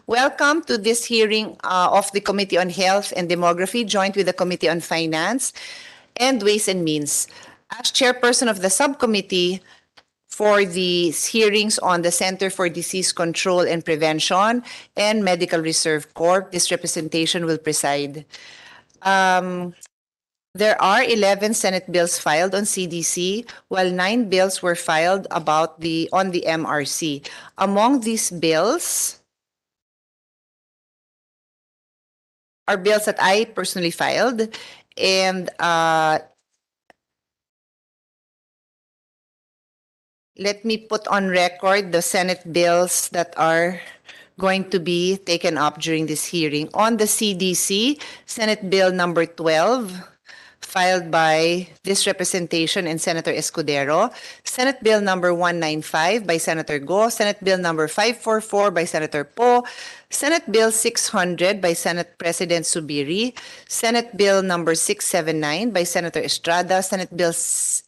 Welcome to this hearing of the Committee on Health and Demography, joined with the Committee on Finance and Ways and Means. As chairperson of the subcommittee for the hearings on the Center for Disease Control and Prevention and Medical Reserve Corp, this representation will preside. There are 11 Senate bills filed on CDC, while 9 bills were filed on the MRC. Among these bills are bills that I personally filed, and let me put on record the Senate bills that are going to be taken up during this hearing. On the CDC, Senate Bill number 12, filed by this representation and Senator Escudero, Senate Bill number 195 by Senator Go, Senate Bill number 544 by Senator Po, Senate Bill 600 by Senate President Subiri, Senate Bill number 679 by Senator Estrada, Senate Bill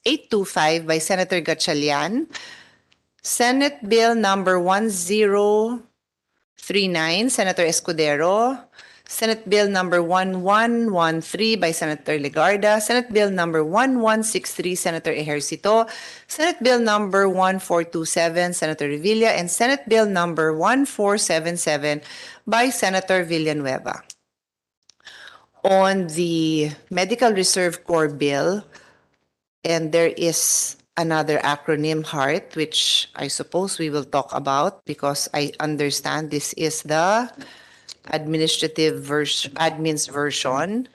825 by Senator Gatchalian, Senate Bill number 1039, Senator Escudero, Senate Bill number 1113 by Senator Legarda, Senate Bill number 1163, Senator Ejercito, Senate Bill number 1427, Senator Revilla, and Senate Bill number 1477 by Senator Villanueva. On the Medical Reserve Corps bill, and there is another acronym, HEART, which I suppose we will talk about because I understand this is the admin's version.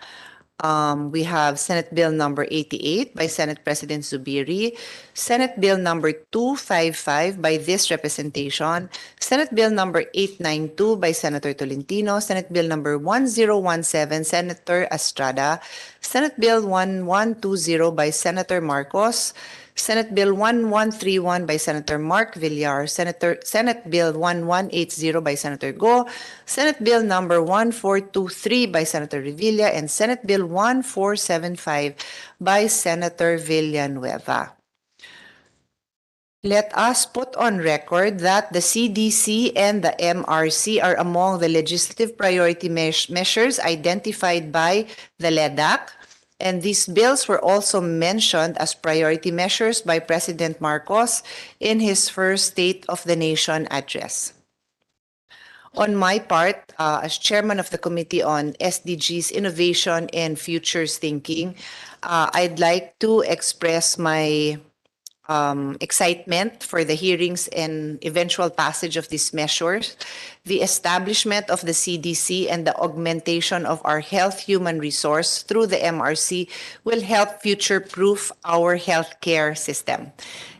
We have Senate Bill number 88 by Senate President Zubiri, Senate Bill number 255 by this representation, Senate Bill number 892 by Senator Tolentino, Senate Bill number 1017, Senator Estrada, Senate Bill 1120 by Senator Marcos, Senate Bill 1131 by Senator Mark Villar, Senate Bill 1180 by Senator Go, Senate Bill number 1423 by Senator Revilla, and Senate Bill 1475 by Senator Villanueva. Let us put on record that the CDC and the MRC are among the legislative priority measures identified by the LEDAC. And these bills were also mentioned as priority measures by President Marcos in his first State of the Nation address. On my part, as chairman of the Committee on SDGs, Innovation, and Futures Thinking, I'd like to express my excitement for the hearings and eventual passage of these measures. The establishment of the CDC and the augmentation of our health human resource through the MRC will help future-proof our healthcare system.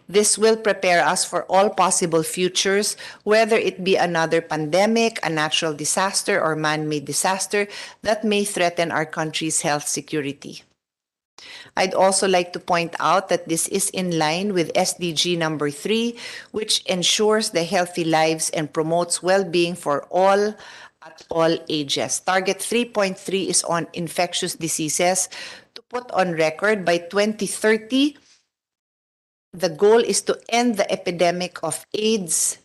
This will prepare us for all possible futures, whether it be another pandemic, a natural disaster, or man-made disaster that may threaten our country's health security. I'd also like to point out that this is in line with SDG number 3, which ensures the healthy lives and promotes well-being for all at all ages. Target 3.3 is on infectious diseases. To put on record, by 2030, the goal is to end the epidemic of AIDS,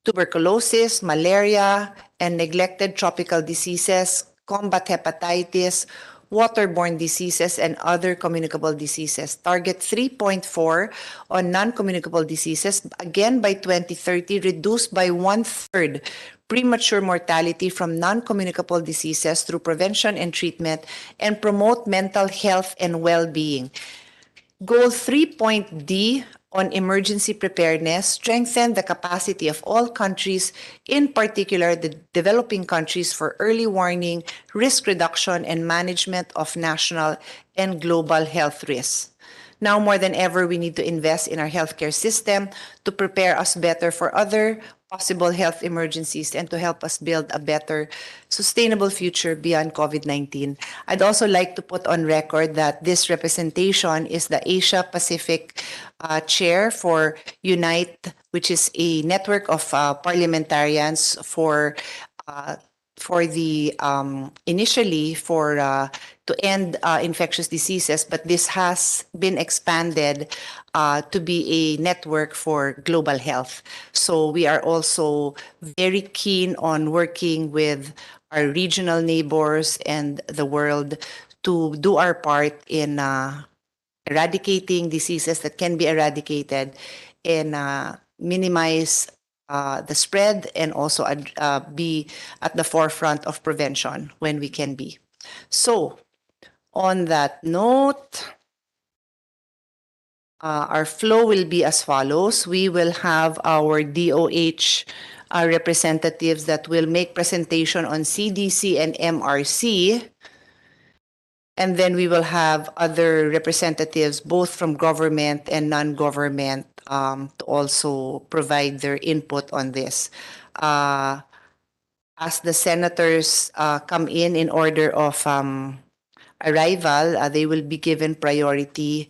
tuberculosis, malaria, and neglected tropical diseases, combat hepatitis, waterborne diseases, and other communicable diseases. Target 3.4 on non-communicable diseases, again by 2030, reduced by 1/3 premature mortality from non-communicable diseases through prevention and treatment, and promote mental health and well-being. Goal 3.D on emergency preparedness, strengthen the capacity of all countries, in particular the developing countries, for early warning, risk reduction, and management of national and global health risks. Now more than ever, we need to invest in our healthcare system to prepare us better for other possible health emergencies and to help us build a better, sustainable future beyond COVID-19. I'd also like to put on record that this representation is the Asia Pacific chair for UNITE, which is a network of parliamentarians for the initially for to end infectious diseases, but this has been expanded to be a network for global health. So we are also very keen on working with our regional neighbors and the world to do our part in eradicating diseases that can be eradicated and minimize the spread and also be at the forefront of prevention when we can be. So, on that note, our flow will be as follows. We will have our DOH representatives that will make presentation on CDC and MRC. And then we will have other representatives, both from government and non-government, to also provide their input on this. As the senators come in order of arrival, they will be given priority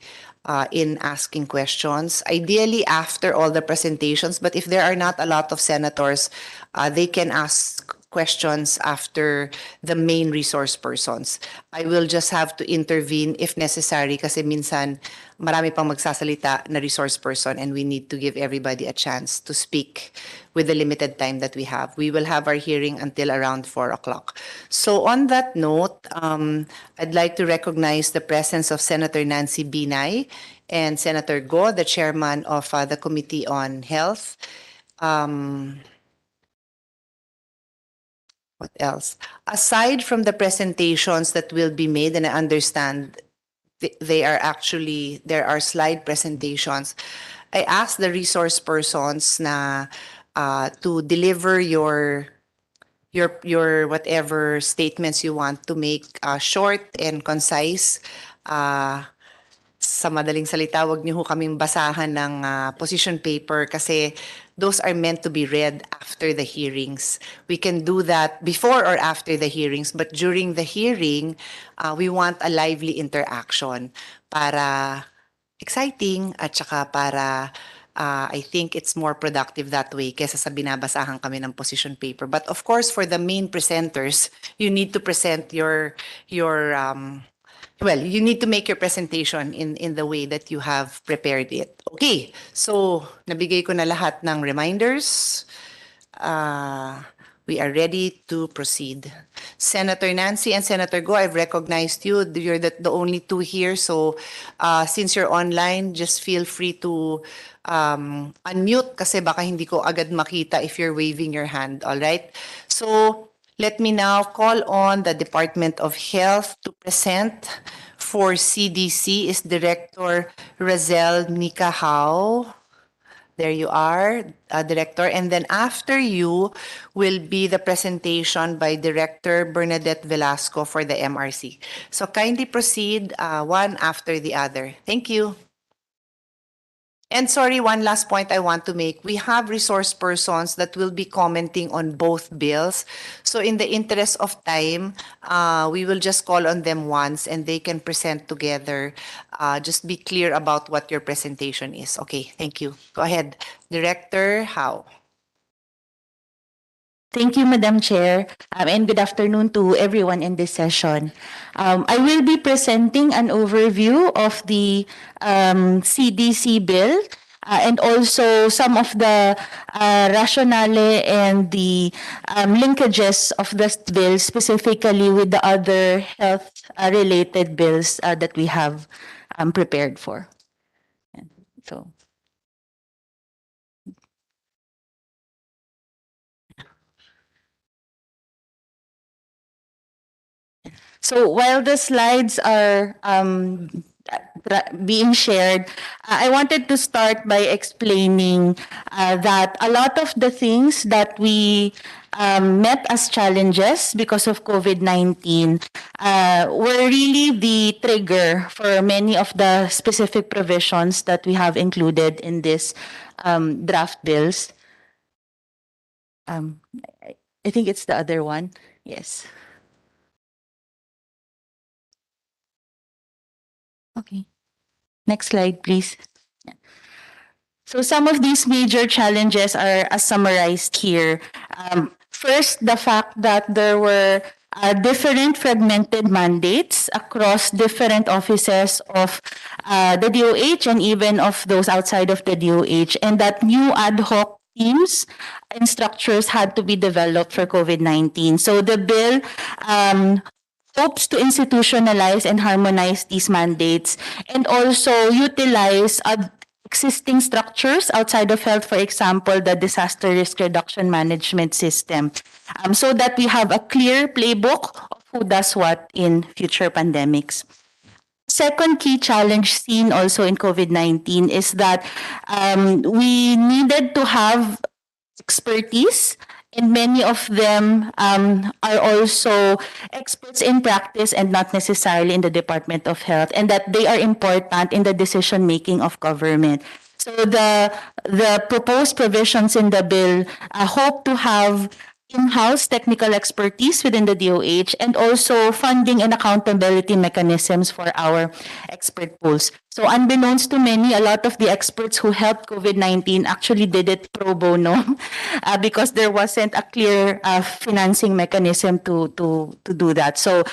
in asking questions. Ideally, after all the presentations, but if there are not a lot of senators, they can ask questions after the main resource persons. I will just have to intervene if necessary kasi minsan marami pang magsasalita na resource person and we need to give everybody a chance to speak with the limited time that we have. We will have our hearing until around 4 o'clock. So on that note, I'd like to recognize the presence of Senator Nancy Binay and Senator Go, the chairman of the Committee on Health. What else? Aside from the presentations that will be made, and I understand there are slide presentations, I asked the resource persons na to deliver your whatever statements you want to make short and concise. Sa madaling salita, wag niyo ho kaming basahan ng position paper kasi those are meant to be read after the hearings. We can do that before or after the hearings, but during the hearing, we want a lively interaction para exciting at saka para I think it's more productive that way kesa sa binabasahan kami ng position paper. But of course, for the main presenters, you need to present you need to make your presentation in the way that you have prepared it. Okay, so nabigay ko na lahat ng reminders. We are ready to proceed. Senator Nancy and Senator Go, I've recognized you. You're the only two here. So since you're online, just feel free to unmute kasi baka hindi ko agad makita if you're waving your hand. All right? So let me now call on the Department of Health to present. For CDC is Director Razel Nikahao. There you are, Director. And then after you will be the presentation by Director Bernadette Velasco for the MRC. So kindly proceed one after the other. Thank you. And sorry, one last point I want to make. We have resource persons that will be commenting on both bills. So in the interest of time, we will just call on them once and they can present together. Just be clear about what your presentation is. Okay, thank you. Go ahead. Director Howe. Thank you, Madam Chair, and good afternoon to everyone in this session. I will be presenting an overview of the CDC bill and also some of the rationale and the linkages of this bill, specifically with the other health-related bills that we have prepared for. So. So while the slides are being shared, I wanted to start by explaining that a lot of the things that we met as challenges because of COVID-19 were really the trigger for many of the specific provisions that we have included in this draft bills. I think it's the other one. Yes. Okay. Next slide, please. So some of these major challenges are as summarized here. First, the fact that there were different fragmented mandates across different offices of the DOH and even of those outside of the DOH, and that new ad hoc teams and structures had to be developed for COVID-19. So the bill hopes to institutionalize and harmonize these mandates and also utilize existing structures outside of health, for example, the disaster risk reduction management system, so that we have a clear playbook of who does what in future pandemics. Second key challenge seen also in COVID-19 is that we needed to have expertise, and many of them are also experts in practice and not necessarily in the Department of Health, and that they are important in the decision making of government. So the proposed provisions in the bill hope to have in-house technical expertise within the DOH and also funding and accountability mechanisms for our expert pools. So unbeknownst to many, a lot of the experts who helped COVID-19 actually did it pro bono because there wasn't a clear financing mechanism to do that. So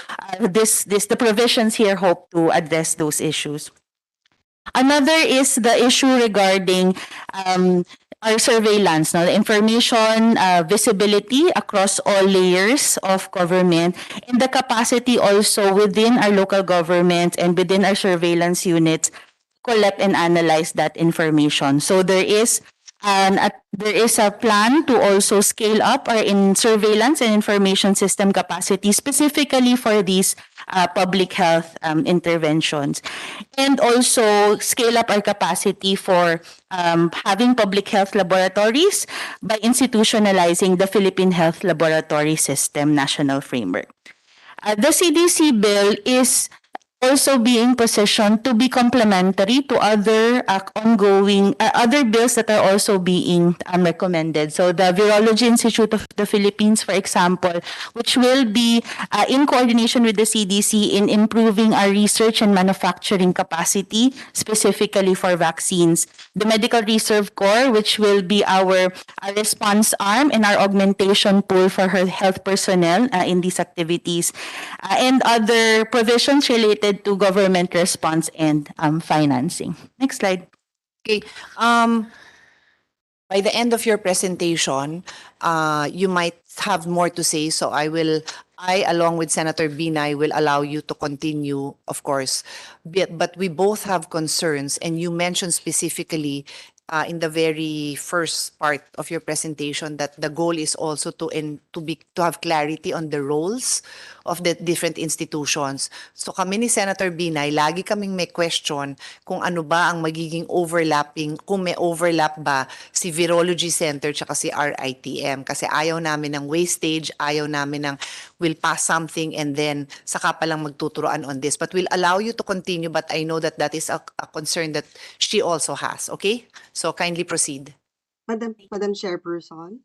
the provisions here hope to address those issues. Another is the issue regarding our surveillance, no? The information visibility across all layers of government, and the capacity also within our local government and within our surveillance units collect and analyze that information. So there is a plan to also scale up our in surveillance and information system capacity specifically for these public health interventions, and also scale up our capacity for having public health laboratories by institutionalizing the Philippine Health Laboratory System National Framework. The CDC bill is also being positioned to be complementary to other ongoing other bills that are also being recommended. So the Virology Institute of the Philippines, for example, which will be in coordination with the CDC in improving our research and manufacturing capacity, specifically for vaccines. The Medical Reserve Corps, which will be our response arm and our augmentation pool for her health personnel in these activities, and other provisions related to government response and financing. Next slide. Okay. By the end of your presentation, you might have more to say. So I, along with Senator Binay, will allow you to continue, of course. But we both have concerns, and you mentioned specifically in the very first part of your presentation that the goal is also to have clarity on the roles of the different institutions. So kami ni Senator Binay, lagi kaming may question kung ano ba ang magiging overlapping, kung may overlap ba si Virology Center tsaka si RITM. Kasi ayaw namin ng wastage, ayaw namin ng we'll pass something and then saka pa lang magtuturoan on this. But we'll allow you to continue, but I know that that is a concern that she also has. Okay? So kindly proceed. Madam Chairperson.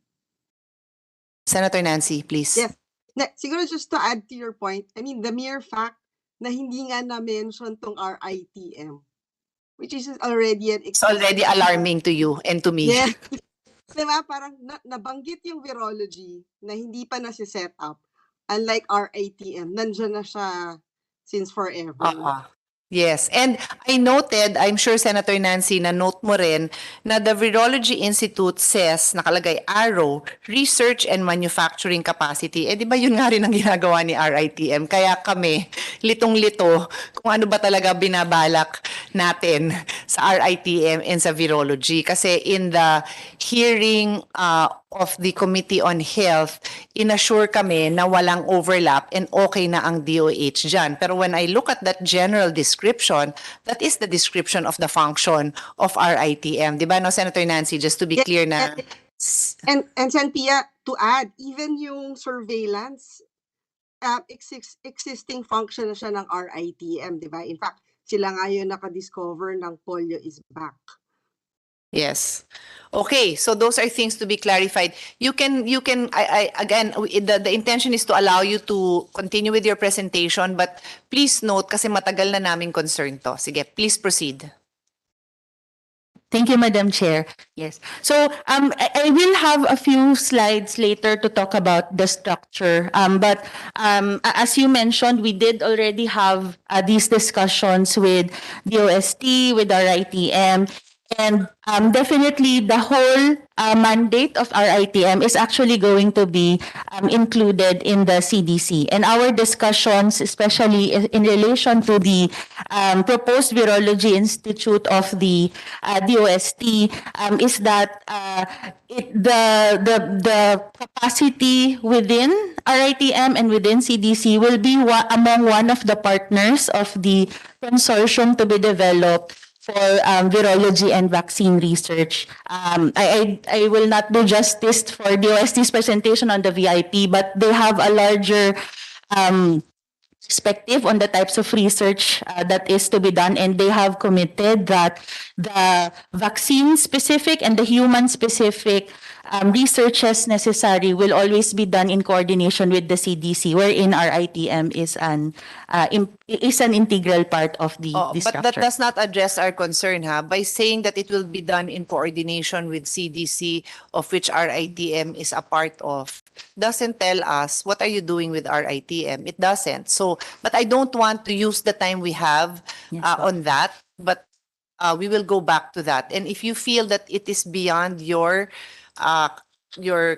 Senator Nancy, please. Yes. Siguro just to add to your point, I mean, the mere fact na hindi nga na-mention tong RITM, which is already an It's already alarming to you and to me. Yeah. Diba? Parang nabanggit yung virology na hindi pa nasi-set up. Unlike RITM, nandiyan na siya since forever. Yes. And I noted, I'm sure Senator Nancy, na note mo rin, na the Virology Institute says, nakalagay arrow, research and manufacturing capacity. Eh di ba yun nga rin ang ginagawa ni RITM? Kaya kami, litong-lito, kung ano ba talaga binabalak natin sa RITM and sa virology. Kasi in the hearing of the Committee on Health, inassure kami na walang overlap and okay na ang DOH dyan. Pero when I look at that general description, that is the description of the function of RITM. Di ba, no, Senator Nancy? Just to be clear na... And Sen Pia, to add, even yung surveillance, existing function na siya ng RITM, di ba? In fact, sila nga yung nakadiscover ng polio is back. Yes. Okay, so those are things to be clarified. You can again, the intention is to allow you to continue with your presentation, but please note kasi matagal na naming concern to. Sige, please proceed. Thank you, Madam Chair. Yes. So I will have a few slides later to talk about the structure. But as you mentioned, we did already have these discussions with DOST, with our ITM, and definitely the whole mandate of our ITM is actually going to be included in the CDC. And our discussions, especially in relation to the proposed Virology Institute of the DOST, is that the capacity within RITM and within CDC will be among one of the partners of the consortium to be developed for virology and vaccine research. I will not do justice for DOST's presentation on the VIP, but they have a larger perspective on the types of research that is to be done, and they have committed that the vaccine-specific and the human-specific researches necessary will always be done in coordination with the CDC, wherein our ITM is an integral part of the But structure. that does not address our concern, by saying that it will be done in coordination with CDC, of which our ITM is a part of. Doesn't tell us what are you doing with our ITM. It doesn't. So, but I don't want to use the time we have Yes, po. on that. But we will go back to that. And if you feel that it is beyond your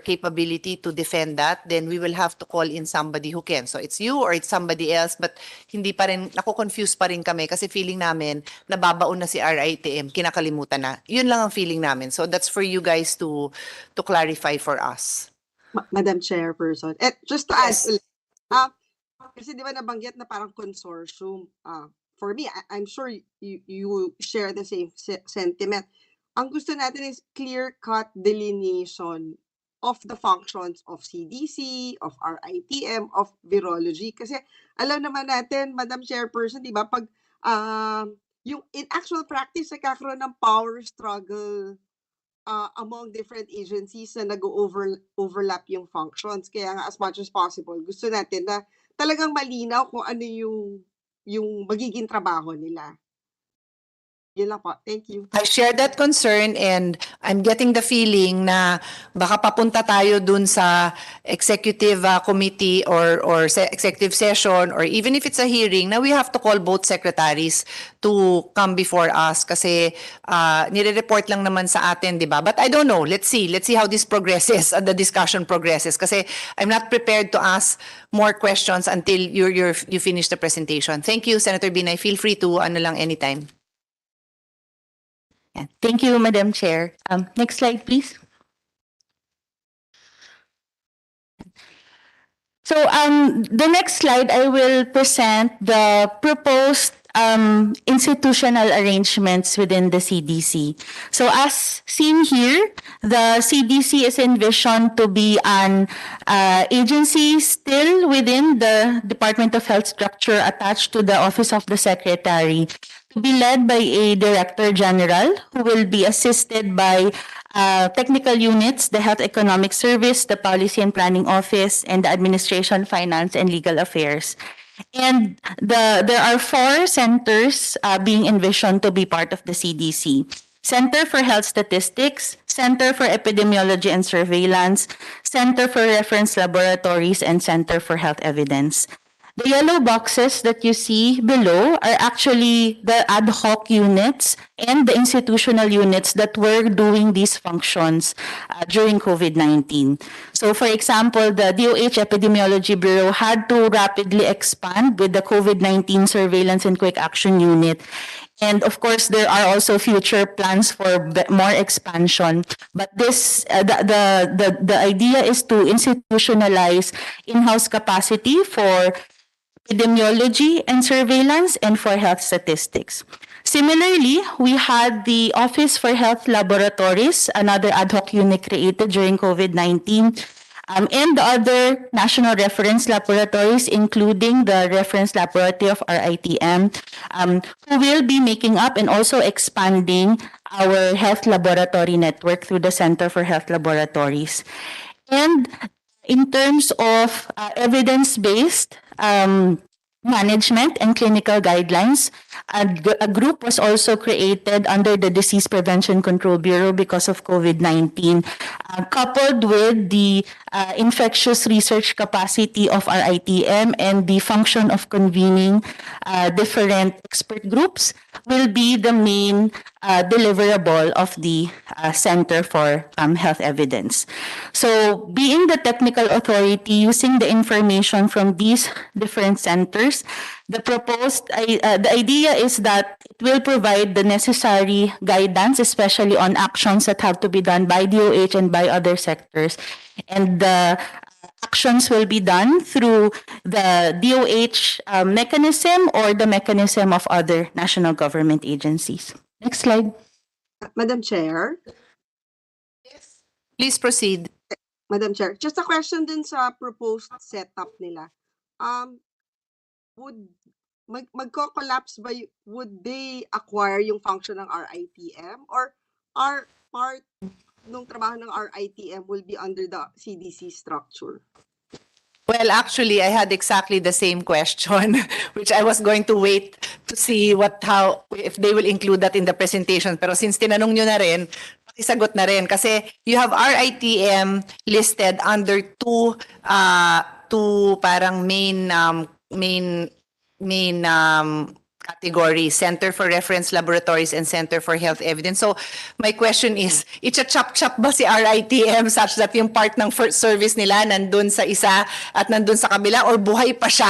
capability to defend that, then we will have to call in somebody who can. So it's you or it's somebody else, but hindi pa rin, nako-confuse pa rin kami kasi feeling namin, nababaon na si RITM, kinakalimutan na. Yun lang ang feeling namin. So that's for you guys to clarify for us. Madam Chairperson. Just to add, Yes. kasi di ba nabanggit na parang consortium. For me, I'm sure you share the same sentiment. Ang gusto natin is clear-cut delineation of the functions of CDC, of RITM, of virology. Kasi alam naman natin, Madam Chairperson, di ba, pag yung in actual practice, nagkakaroon ng power struggle among different agencies na nag-overlap yung functions. Kaya nga, as much as possible, gusto natin na talagang malinaw kung ano yung magiging trabaho nila. Yun lang po. Thank you. I share that concern, and I'm getting the feeling na baka papunta tayo dun sa executive committee or executive session, or even if it's a hearing, na we have to call both secretaries to come before us kasi nire-report lang naman sa atin, di ba? But I don't know. Let's see how this progresses, the discussion progresses, kasi I'm not prepared to ask more questions until you finish the presentation. Thank you, Senator Binay. Feel free to anytime. Yeah. Thank you, Madam Chair. Next slide, please. So the next slide, I will present the proposed institutional arrangements within the CDC. So as seen here, the CDC is envisioned to be an agency still within the Department of Health structure attached to the Office of the Secretary, to be led by a Director General who will be assisted by technical units, the Health Economic Service, the Policy and Planning Office, and the Administration, Finance, and Legal Affairs. And there are 4 centers being envisioned to be part of the CDC. Center for Health Statistics, Center for Epidemiology and Surveillance, Center for Reference Laboratories, and Center for Health Evidence. The yellow boxes that you see below are actually the ad hoc units and the institutional units that were doing these functions during COVID-19. So for example, the DOH Epidemiology Bureau had to rapidly expand with the COVID-19 Surveillance and Quick Action Unit. And of course, there are also future plans for more expansion. But this, the idea is to institutionalize in-house capacity for epidemiology and surveillance, and for health statistics. Similarly, we had the Office for Health Laboratories, another ad hoc unit created during COVID-19, and the other national reference laboratories, including the reference laboratory of RITM, who will be making up and also expanding our health laboratory network through the Center for Health Laboratories. And in terms of evidence-based management and clinical guidelines. A group was also created under the Disease Prevention Control Bureau because of COVID-19, coupled with the infectious research capacity of our ITM and the function of convening different expert groups will be the main deliverable of the Center for Health Evidence. So, being the technical authority, using the information from these different centers, the idea is that it will provide the necessary guidance, especially on actions that have to be done by DOH and by other sectors. And the actions will be done through the DOH mechanism or the mechanism of other national government agencies. Next slide. Madam Chair, Please proceed. Madam Chair, just a question dun sa proposed setup nila. Would magko-collapse ba would they acquire yung function ng RITM, or are part ng trabaho ng RITM will be under the CDC structure? Well, actually, I had exactly the same question, which I was going to wait to see if they will include that in the presentation. Pero since tinanong nyo na rin, pakisagot na rin. Kasi you have RITM listed under two parang main categories: Center for Reference Laboratories and Center for Health Evidence. So my question is, itcha-chop-chop ba si RITM such that yung part ng first service nila nandun sa isa at nandun sa kabila, or buhay pa siya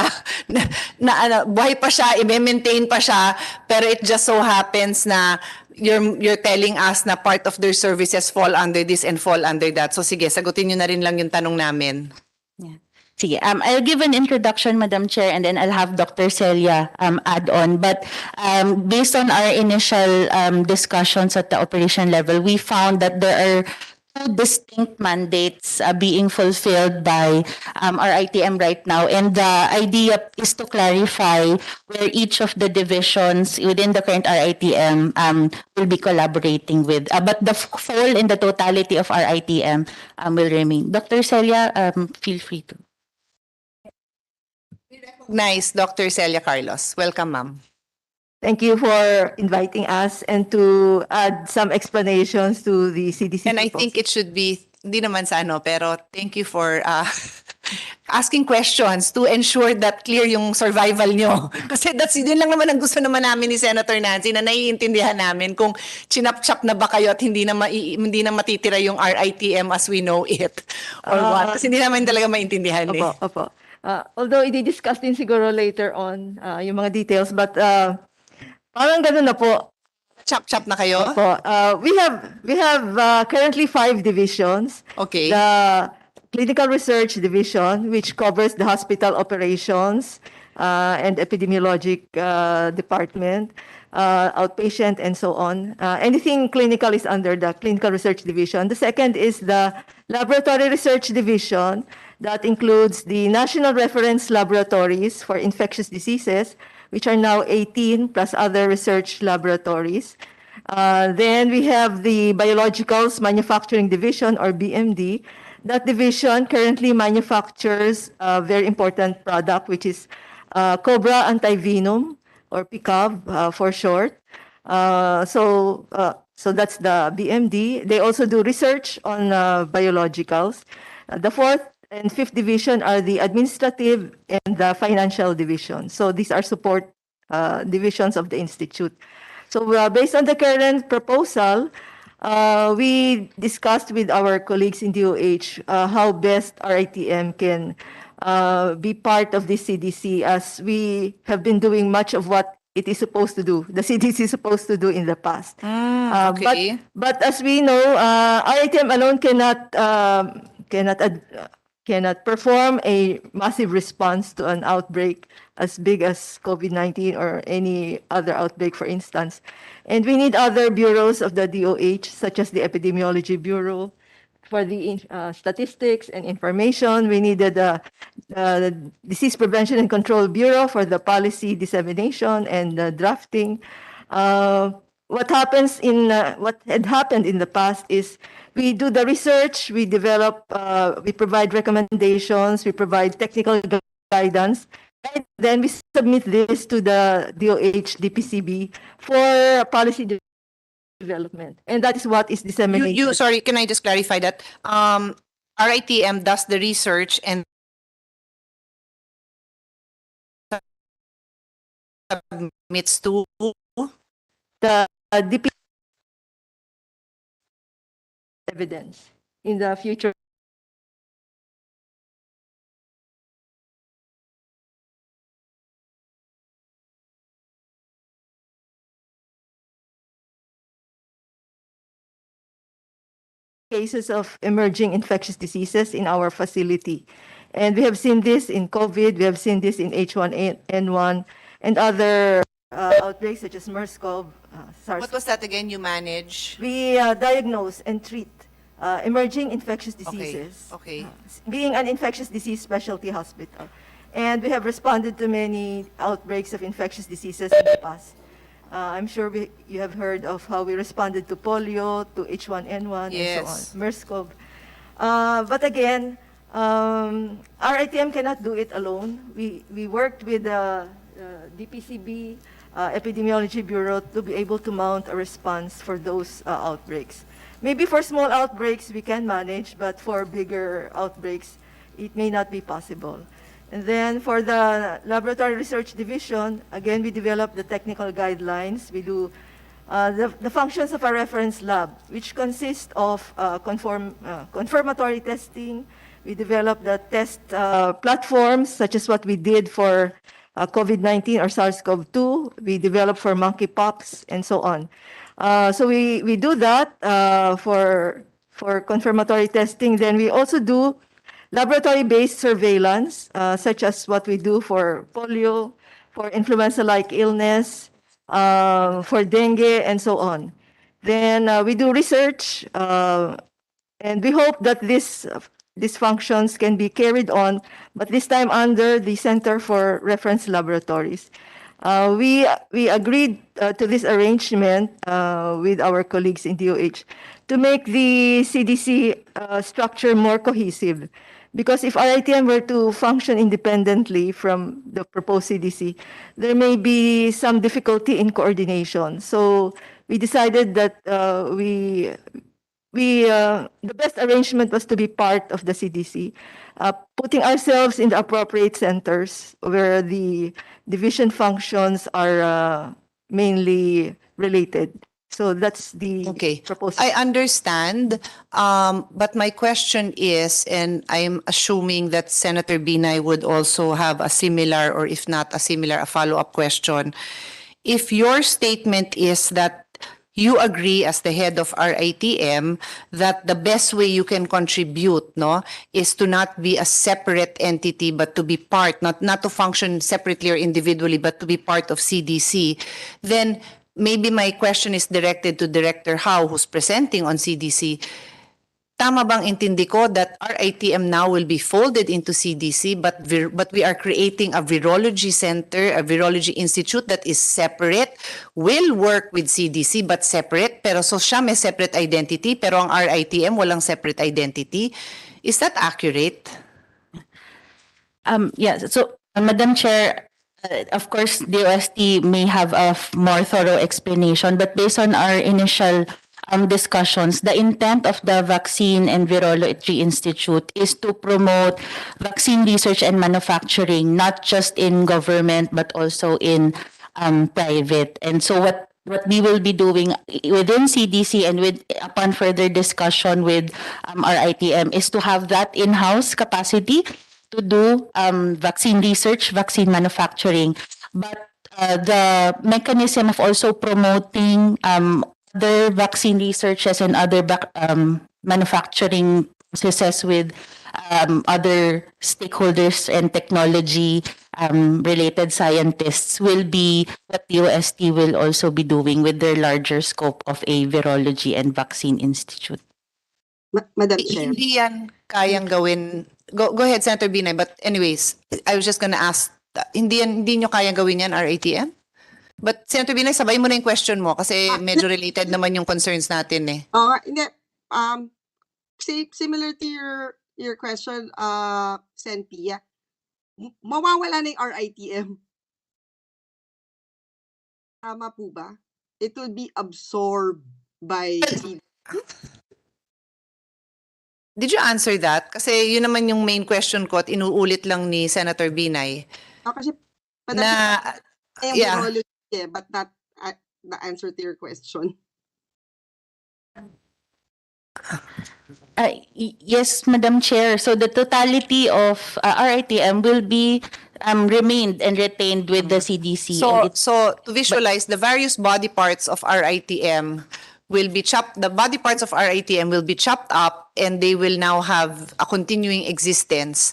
buhay pa siya, i-maintain pa siya, pero it just so happens na you're telling us na part of their services fall under this and fall under that. So sige, sagutin niyo na rin lang yung tanong namin. Yeah. Sige, I'll give an introduction, Madam Chair, and then I'll have Dr. Celia add on. But based on our initial discussions at the operation level, we found that there are two distinct mandates being fulfilled by our ITM right now. And the idea is to clarify where each of the divisions within the current RITM will be collaborating with. But the whole and the totality of our ITM will remain. Dr. Celia, feel free to. Nice, Dr. Celia Carlos. Welcome, ma'am. Thank you for inviting us and to add some explanations to the CDC. And I think it should be, hindi naman sa ano, pero thank you for asking questions to ensure that clear yung survival nyo. Kasi yun lang naman ang gusto naman namin ni Senator Nancy, na naiintindihan namin kung chinap-chap na ba kayo at hindi na matitira yung RITM as we know it or what. Kasi hindi namin talaga maintindihan eh. Opo. Although i-discuss din siguro later on yung mga details, but parang ganun na po. Chap-chap na kayo? Opo. We have currently 5 divisions. Okay. The Clinical Research Division, which covers the hospital operations and epidemiologic department, outpatient, and so on. Anything clinical is under the Clinical Research Division. The second is the Laboratory Research Division. That includes the National Reference Laboratories for Infectious Diseases, which are now 18, plus other research laboratories. Then we have the Biologicals Manufacturing Division, or BMD. That division currently manufactures a very important product, which is Cobra Antivenom, or PCAV for short. So that's the BMD. They also do research on biologicals. The fourth and fifth division are the administrative and the financial division. So these are support divisions of the institute. So based on the current proposal, we discussed with our colleagues in DOH how best RITM can be part of the CDC, as we have been doing much of what it is supposed to do, the CDC is supposed to do in the past. Okay. But as we know, RITM alone cannot perform a massive response to an outbreak as big as COVID-19 or any other outbreak, for instance. And we need other bureaus of the DOH, such as the Epidemiology Bureau for the statistics and information. We needed the Disease Prevention and Control Bureau for the policy dissemination and drafting. What had happened in the past is we do the research, we develop, we provide recommendations, we provide technical guidance, And then we submit this to the DOH DPCB for policy development. And that is what is disseminated. Sorry, can I just clarify that? RITM does the research and submits to The DP evidence in the future. Cases of emerging infectious diseases in our facility. And we have seen this in COVID, we have seen this in H1N1 and other outbreaks such as MERS-CoV, SARS. what was that again? You manage? We diagnose and treat emerging infectious diseases. Okay. Being an infectious disease specialty hospital. And we have responded to many outbreaks of infectious diseases in the past. I'm sure you have heard of how we responded to polio, to H1N1, and so Yes. on, MERS-CoV. But again, RITM cannot do it alone. We worked with the DPCB, Epidemiology Bureau to be able to mount a response for those outbreaks. Maybe for small outbreaks we can manage, but for bigger outbreaks, it may not be possible. And then for the Laboratory Research Division, again, we develop the technical guidelines. We do the functions of a reference lab, which consists of confirmatory testing. We develop the test platforms, such as what we did for COVID-19 or SARS-CoV-2. We develop for monkeypox and so on. So we do that for confirmatory testing. Then we also do laboratory-based surveillance, such as what we do for polio, for influenza-like illness, for dengue, and so on. Then we do research, and we hope that these functions can be carried on, but this time under the Center for Reference Laboratories. We agreed to this arrangement with our colleagues in DOH to make the CDC structure more cohesive. Because if RITM were to function independently from the proposed CDC, there may be some difficulty in coordination. So we decided that the best arrangement was to be part of the CDC, putting ourselves in the appropriate centers where the division functions are mainly related. So that's the proposal. I understand, but my question is, and I'm assuming that Senator Binay would also have a similar, or if not a similar, a follow-up question. If your statement is that you agree as the head of RITM that the best way you can contribute, no, is to not be a separate entity, but to be part, not to function separately or individually, but to be part of CDC, then maybe my question is directed to Director Howe, who's presenting on CDC. Tama bang intindi ko that RITM now will be folded into CDC, but we are creating a virology center, a virology institute that is separate, will work with CDC but separate, pero so siya may separate identity, pero ang RITM walang separate identity. Is that accurate? Yes. So, Madam Chair, of course, DOST may have a more thorough explanation, but based on our initial discussions, the intent of the Vaccine and Virology Institute is to promote vaccine research and manufacturing, not just in government, but also in private. And so what we will be doing within CDC and upon further discussion with RITM is to have that in-house capacity to do vaccine research, vaccine manufacturing. But the mechanism of also promoting other vaccine researches and other manufacturing processes with other stakeholders and technology related scientists will be what DOST will also be doing with their larger scope of a virology and vaccine institute. Madam Chair. Hindi yan kayang gawin. Go ahead, Senator Binay. But anyways, I was just gonna ask, hindi nyo kayang gawin yan, RITM? But Senator Binay, sabay mo na yung question mo kasi medyo related naman yung concerns natin eh. Hindi. Similar to your question, Sen Pia. mawawala na yung RITM. Tama po ba? It will be absorbed by CDC. Did you answer that? Kasi yun naman yung main question ko at inuulit lang ni Senator Binay Kasi na, yung yeah. virology, but not the answer to your question. Yes, Madam Chair. So the totality of RITM will be remained and retained with the CDC. and So to visualize, the various body parts of RITM will be chopped, the body parts of RITM will be chopped up and they will now have a continuing existence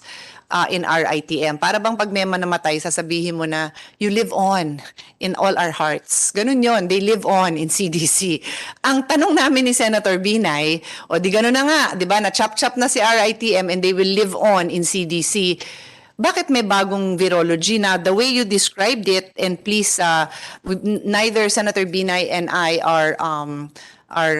in RITM. Para bang pag may namatay, sasabihin mo na, you live on in all our hearts. Ganun yon, they live on in CDC. Ang tanong namin ni Senator Binay, o di ganun na nga, di ba, na chop-chop na si RITM and they will live on in CDC. Bakit may bagong virology na the way you described it, and please, neither Senator Binay and I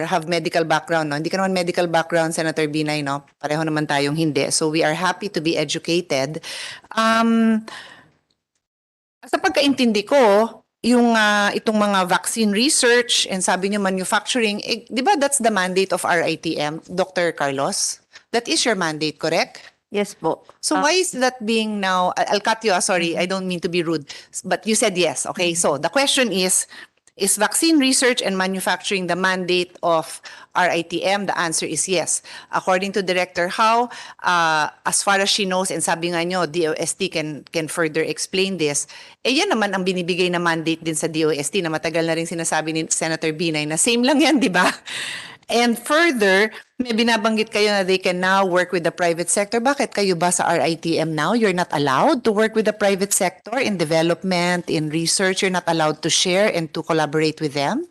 have medical background, no? Hindi ka naman medical background, Senator Binay, no? Pareho naman tayong hindi. So we are happy to be educated. Sa pagkaintindi ko, yung itong mga vaccine research and sabi niyo manufacturing, di ba that's the mandate of RITM, Dr. Carlos? That is your mandate, correct? Yes po. So why is that being now, I'll cut you, sorry, I don't mean to be rude, but you said yes, okay? So the question is vaccine research and manufacturing the mandate of RITM? The answer is yes. According to Director Howe, as far as she knows, and sabi nga nyo, DOST can further explain this, yan naman ang binibigay na mandate din sa DOST na matagal na rin sinasabi ni Senator Binay na same lang yan, di ba? And further, may binabanggit kayo na they can now work with the private sector. Bakit kayo ba sa RITM now? You're not allowed to work with the private sector in development, in research. You're not allowed to share and to collaborate with them?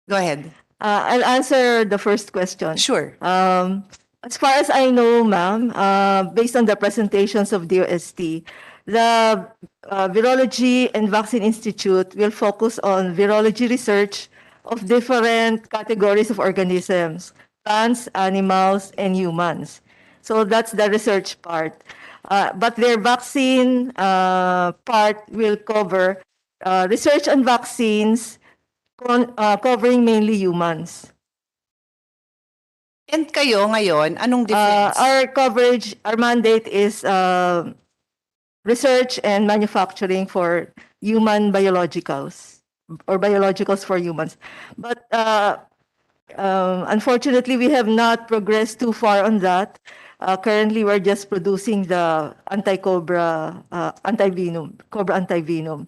Go ahead. I'll answer the first question. Sure. As far as I know, ma'am, based on the presentations of DOST, the Virology and Vaccine Institute will focus on virology research of different categories of organisms, plants, animals, and humans. So that's the research part. But their vaccine part will cover research on vaccines covering mainly humans. And kayo ngayon, anong difference? Our coverage, our mandate is research and manufacturing for human biologicals or biologicals for humans. But unfortunately, we have not progressed too far on that. Currently, we're just producing the anti-cobra, anti-venom, cobra anti-venom.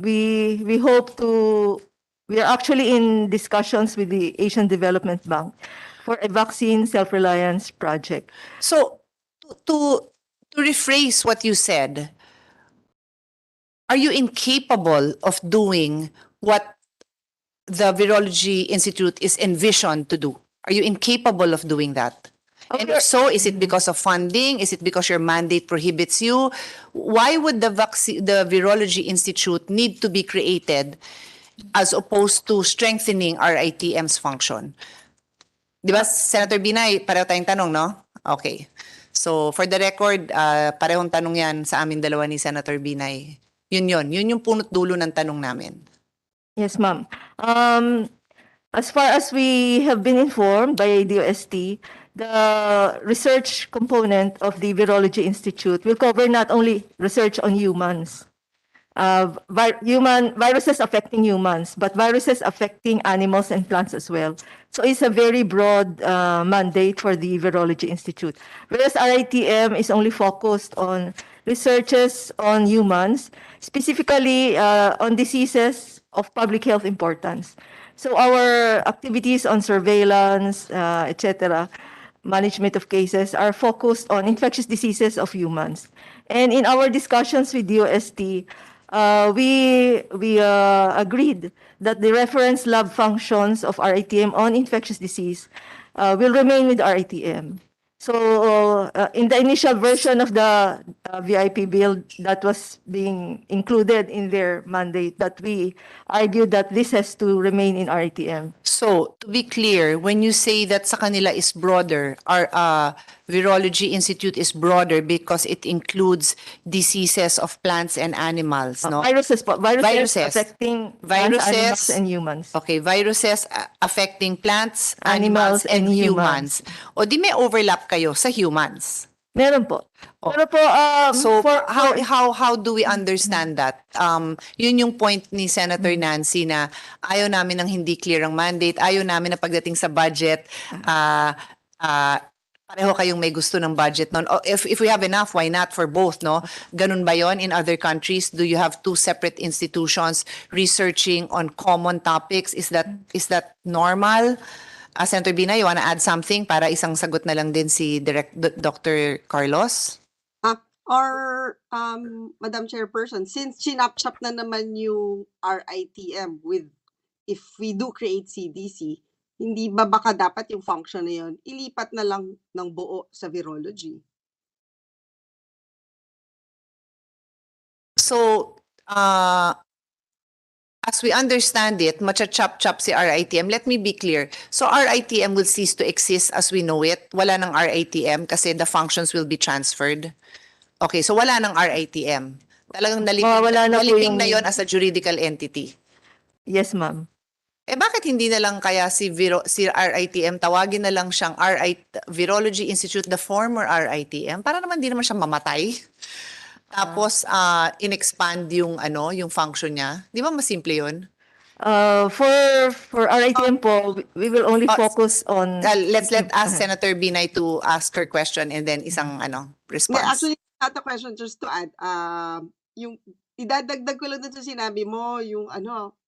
We hope to, we are actually in discussions with the Asian Development Bank for a vaccine self-reliance project. So, to rephrase what you said, are you incapable of doing what the Virology Institute is envisioned to do? Are you incapable of doing that? And if so, is it because of funding? Is it because your mandate prohibits you? Why would the Virology Institute need to be created as opposed to strengthening RITM's function? Di ba, Senator Binay, pareho tayong tanong, no? Okay. So, for the record, parehong tanong yan sa amin dalawa ni Senator Binay. Yun yung punot dulo ng tanong namin. Yes, ma'am. As far as we have been informed by DOST, the research component of the Virology Institute will cover not only research on humans, viruses affecting humans, but viruses affecting animals and plants as well. So it's a very broad mandate for the Virology Institute. Whereas RITM is only focused on researches on humans, specifically on diseases of public health importance. So our activities on surveillance, etc., management of cases are focused on infectious diseases of humans. And in our discussions with DOST, we agreed that the reference lab functions of RITM on infectious disease will remain with RITM. So in the initial version of the VIP bill, that was being included in their mandate, but we argued that this has to remain in RITM. So, to be clear, when you say that sa kanila is broader, our Virology Institute is broader because it includes diseases of plants and animals, no? Viruses Viruses. affecting plants, animals, Viruses. and humans. Okay, viruses affecting plants, Animals, animals, and and humans. O di may overlap kayo sa humans. Meron po. Pero po, So for how do we understand that? Yun yung point ni Senator Nancy na ayaw namin ng hindi clear ang mandate, ayaw namin na pagdating sa budget, pareho kayong may gusto ng budget nun. If we have enough, why not for both, no? Ganun ba yon in other countries? Do you have two separate institutions researching on common topics? Is that normal? Senator Bina, you wanna add something para isang sagot na lang din si Dr. Carlos? Or Madam Chairperson, since sinapshap na naman yung RITM with if we do create CDC, hindi ba baka dapat yung function na yun ilipat na lang ng buo sa virology? So, as we understand it, macha-chop-chop si RITM. Let me be clear. So RITM will cease to exist as we know it. Wala ng RITM kasi the functions will be transferred. Okay, so wala ng RITM. Talagang Wala na po naliping yung- na yon as a juridical entity. yes, ma'am. Bakit hindi na lang kaya si RITM, tawagin na lang siyang Virology Institute, the former RITM, para naman di naman siya mamatay. Tapos, in-expand yung function niya. Di ba mas simple yun? For RITM po, we will only focus on... Let's let ask Senator Binay to ask her question and then isang response. Actually, not a question, just to add, yung idadagdag ko lang dun sa sinabi mo, yung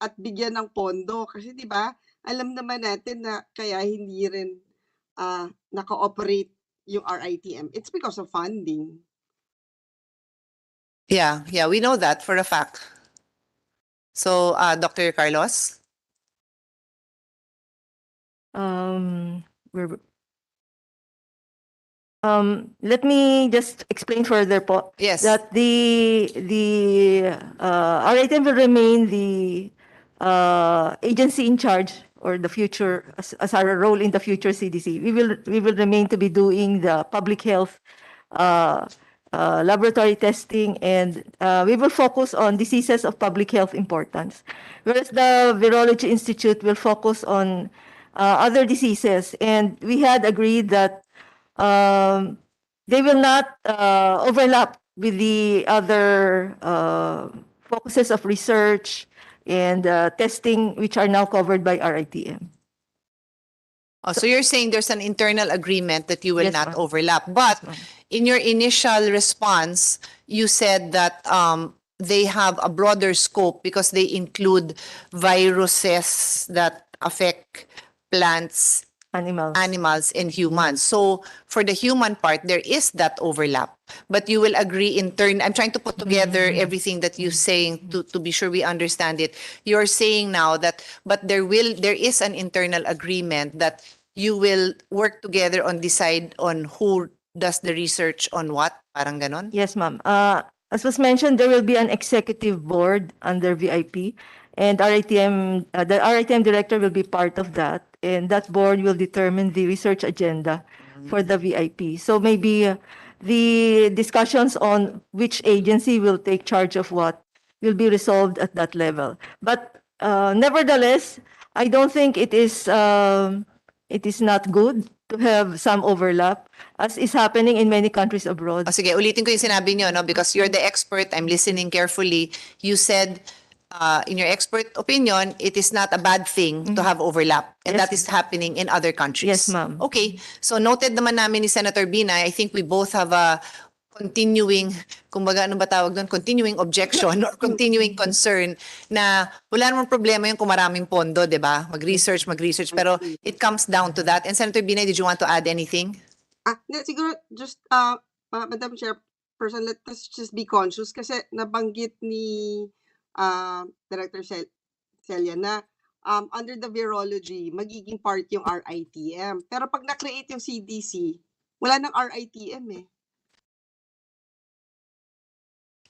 at bigyan ng pondo. Kasi di ba alam naman natin na kaya hindi rin naka-operate yung RITM. It's because of funding. Yeah, we know that for a fact. So, Dr. Carlos? Where- let me just explain further po. Yes. That the RITM will remain the agency in charge or the future as our role in the future CDC. We will remain to be doing the public health laboratory testing, and we will focus on diseases of public health importance. Whereas the Virology Institute will focus on other diseases, and we had agreed that they will not overlap with the other focuses of research and testing, which are now covered by RITM. So you're saying there's an internal agreement that you will Yes, not ma'am. overlap. But ma'am. in your initial response, you said that they have a broader scope because they include viruses that affect plants, animals, and humans. So for the human part, there is that overlap. But you will agree in turn. I'm trying to put together everything that you're saying to be sure we understand it. You're saying now that, but there is an internal agreement that you will work together on decide on who does the research on what? Parang ganon? Yes, ma'am. As was mentioned, there will be an executive board under VIP, and the RITM director will be part of that, and that board will determine the research agenda for the VIP. So maybe the discussions on which agency will take charge of what will be resolved at that level. But nevertheless, I don't think it is not good to have some overlap, as is happening in many countries abroad. O sige, ulitin ko yung sinabi nyo, no? Because you're the expert, I'm listening carefully. You said, in your expert opinion, it is not a bad thing to have overlap. And Yes. that is happening in other countries. Yes, ma'am. Okay. So noted naman namin ni Senator Binay, I think we both have a continuing, kumbaga ano ba tawag doon, continuing objection or continuing concern na wala namang problema yung kung maraming pondo, di ba? Mag-research, pero it comes down to that. And Senator Binay, did you want to add anything? Siguro just Madam Chairperson, let us just be conscious kasi nabanggit ni Director Celia na under the virology magiging part yung RITM. Pero pag na-create yung CDC, Wala nang RITM eh.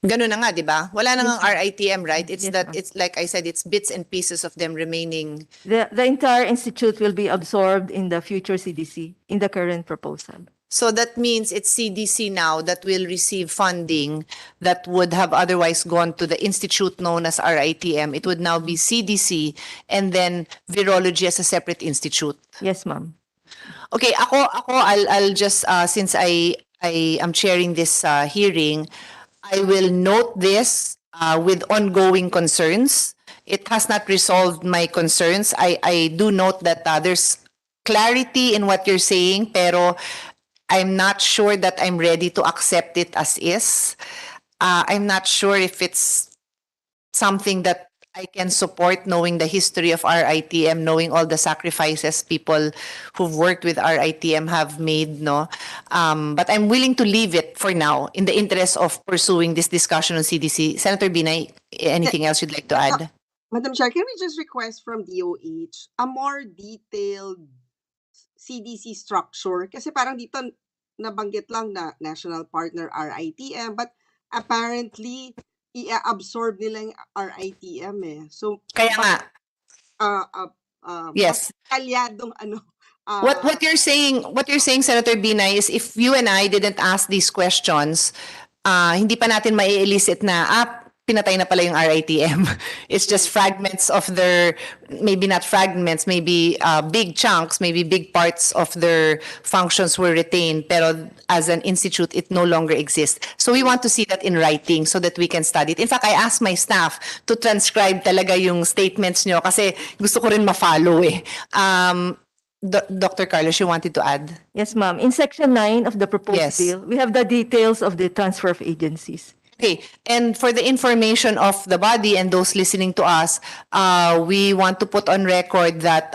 Ganun na nga, di ba? Wala nang Yes, ang RITM, right? It's Yes, that, ma'am. it's like I said, it's bits and pieces of them remaining. The entire institute will be absorbed in the future CDC, in the current proposal. So that means it's CDC now that will receive funding that would have otherwise gone to the institute known as RITM. It would now be CDC and then virology as a separate institute. Yes, ma'am. Okay, I'll just since I am chairing this hearing, I will note this with ongoing concerns. It has not resolved my concerns. I do note that there's clarity in what you're saying, pero I'm not sure that I'm ready to accept it as is. I'm not sure if it's something that I can support, knowing the history of RITM, knowing all the sacrifices people who've worked with RITM have made, no? But I'm willing to leave it for now in the interest of pursuing this discussion on CDC. Senator Binay, anything else you'd like to add? Madam Chair, can we just request from DOH a more detailed CDC structure? Kasi parang dito nabanggit lang na national partner RITM, but apparently i-absorb nila yung RITM eh. So, Kaya nga, yes. Kalyadong ano. What you're saying, Senator Binay, is if you and I didn't ask these questions, hindi pa natin mai-elicit na pinatay na pala yung RITM. It's just fragments of their, maybe not fragments, maybe big chunks, maybe big parts of their functions were retained, pero as an institute, it no longer exists. So we want to see that in writing so that we can study it. In fact, I asked my staff to transcribe talaga yung statements nyo kasi gusto ko rin ma-follow eh. Dr. Carlos, you wanted to add? Yes, ma'am. In Section 9 of the proposed Yes. bill, we have the details of the transfer of agencies. Okay, and for the information of the body and those listening to us, we want to put on record that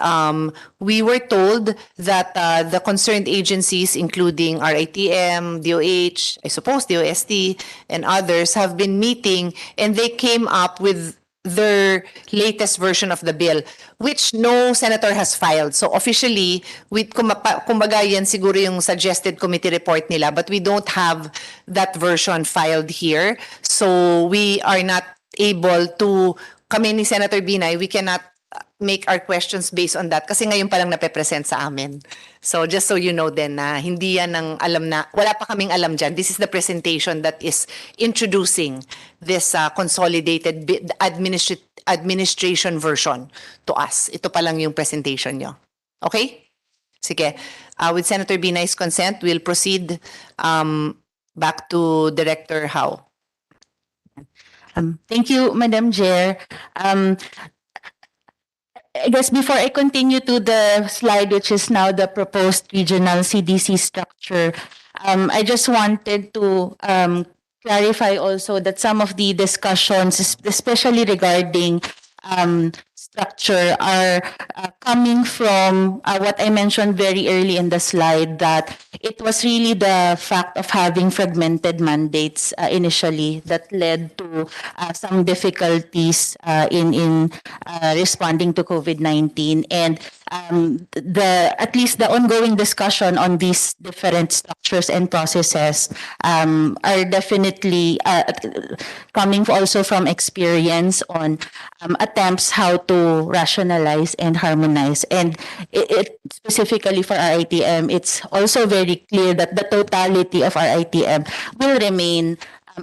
we were told that the concerned agencies, including RITM, DOH, I suppose DOST, and others, have been meeting and they came up with their latest version of the bill, which no senator has filed. So officially, kumbaga yan siguro yung suggested committee report nila, but we don't have that version filed here. So we are not able to, kami ni Senator Binay, we cannot make our questions based on that kasi ngayon pa lang nape-present sa amin. So just so you know then na hindi yan ang alam na, wala pa kaming alam dyan. This is the presentation that is introducing this consolidated administration version to us. Ito pa lang yung presentation nyo. Okay? Sige. With Senator Binay's consent, we'll proceed back to Director Howe. Thank you, Madam Chair. I guess before I continue to the slide, which is now the proposed regional CDC structure, I just wanted to clarify also that some of the discussions, especially regarding structure, are coming from what I mentioned very early in the slide, that it was really the fact of having fragmented mandates initially that led to some difficulties in responding to COVID-19. And at least the ongoing discussion on these different structures and processes are definitely coming also from experience on attempts how to rationalize and harmonize. And it specifically for RITM, it's also very clear that the totality of RITM will remain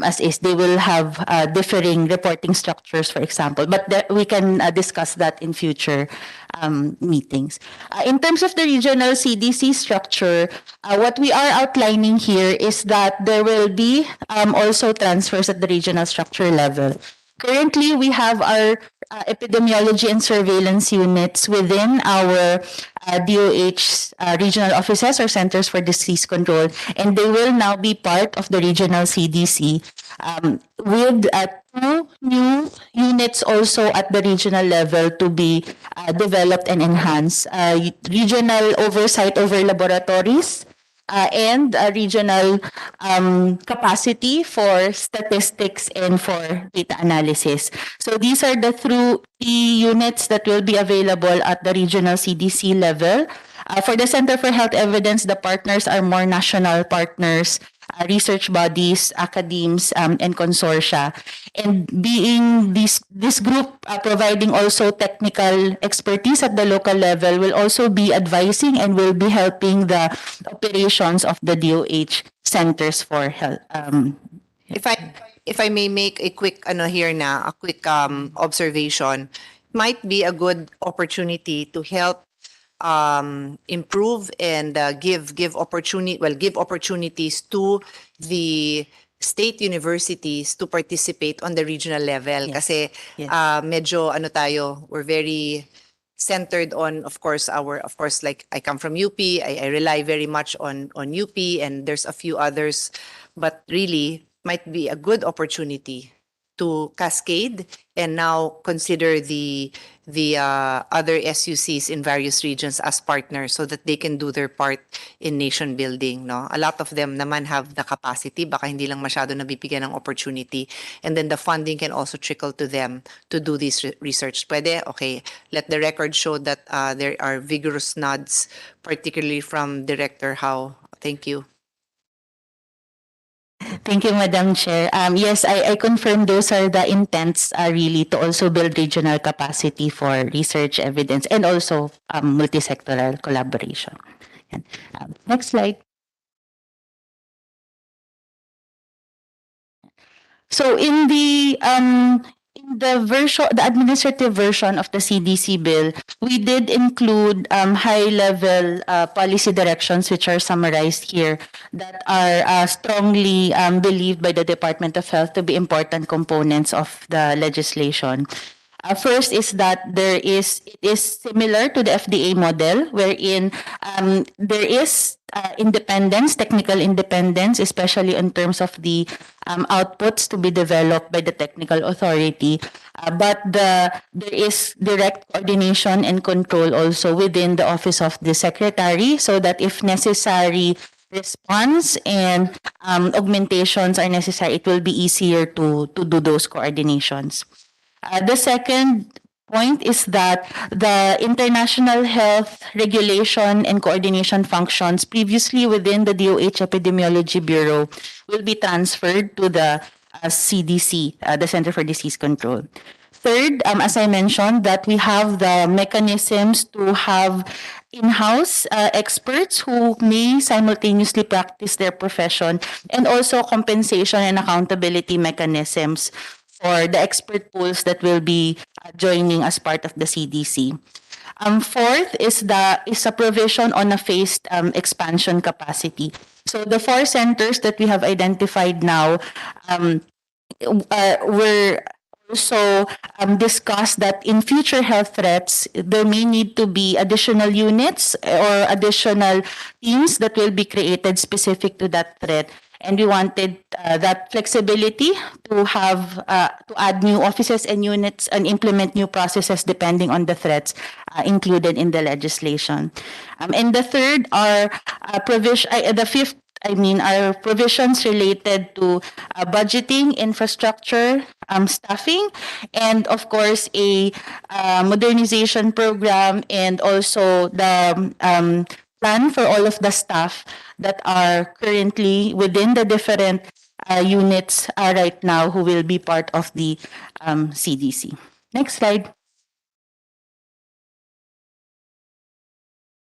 as is. They will have differing reporting structures, for example, but we can discuss that in future meetings. In terms of the regional CDC structure, what we are outlining here is that there will be also transfers at the regional structure level. Currently, we have our epidemiology and surveillance units within our DOH regional offices or centers for disease control, and they will now be part of the regional CDC with two new units also at the regional level to be developed and enhanced. Regional oversight over laboratories, and regional capacity for statistics and for data analysis. So these are the three units that will be available at the regional CDC level. For the Center for Health Evidence, the partners are more national partners, research bodies, academies, and consortia. And being this group providing also technical expertise at the local level will also be advising and will be helping the operations of the DOH centers for health. If I may make a quick a quick observation, might be a good opportunity to help improve and give opportunities to the state universities to participate on the regional level. Yes. Kasi Yes. medyo we're very centered on, of course, like I come from UP, I rely very much on UP, and there's a few others, but really might be a good opportunity to cascade and now consider the other SUCs in various regions as partners so that they can do their part in nation building. No, a lot of them naman have the capacity, baka hindi lang masyado nabibigyan ng opportunity, and then the funding can also trickle to them to do this research. Pwede? Okay, let the record show that there are vigorous nods, particularly from Director How. Thank you. Thank you, Madam Chair. Yes, I confirm those are the intents really to also build regional capacity for research evidence and also multisectoral collaboration. Yan. Next slide. So in the administrative version of the CDC bill, we did include high-level policy directions, which are summarized here, that are strongly believed by the Department of Health to be important components of the legislation. First is that it is similar to the FDA model, wherein there is independence, technical independence, especially in terms of the outputs to be developed by the technical authority. But there is direct coordination and control also within the office of the secretary, so that if necessary response and augmentations are necessary, it will be easier to do those coordinations. The second point is that the international health regulation and coordination functions previously within the DOH Epidemiology Bureau will be transferred to the CDC, the Center for Disease Control. Third, as I mentioned, that we have the mechanisms to have in-house experts who may simultaneously practice their profession, and also compensation and accountability mechanisms for the expert pools that will be joining as part of the CDC. Fourth is a provision on a phased expansion capacity. So the 4 centers that we have identified now were also discussed that in future health threats, there may need to be additional units or additional teams that will be created specific to that threat. And we wanted that flexibility to have to add new offices and units and implement new processes depending on the threats included in the legislation. And the third are are provisions related to budgeting, infrastructure, staffing, and of course a modernization program, and also the plan for all of the staff that are currently within the different units right now who will be part of the CDC. Next slide.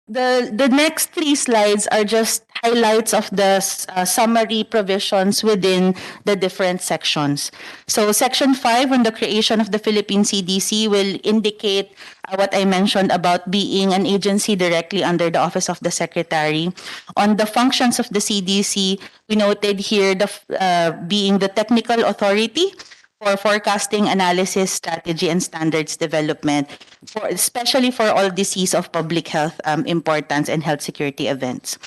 The next 3 slides are just highlights of the summary provisions within the different sections. So Section 5 on the creation of the Philippine CDC will indicate what I mentioned about being an agency directly under the Office of the Secretary. On the functions of the CDC, we noted here being the technical authority for forecasting, analysis, strategy, and standards development, especially for all disease of public health importance and health security events.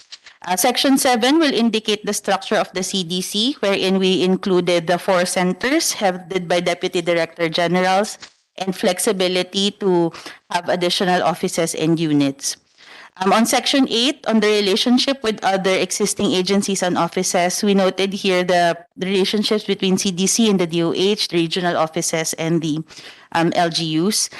Section 7 will indicate the structure of the CDC, wherein we included the 4 centers headed by Deputy Director Generals and flexibility to have additional offices and units. On Section 8, on the relationship with other existing agencies and offices, we noted here the relationships between CDC and the DOH, the regional offices, and the LGUs.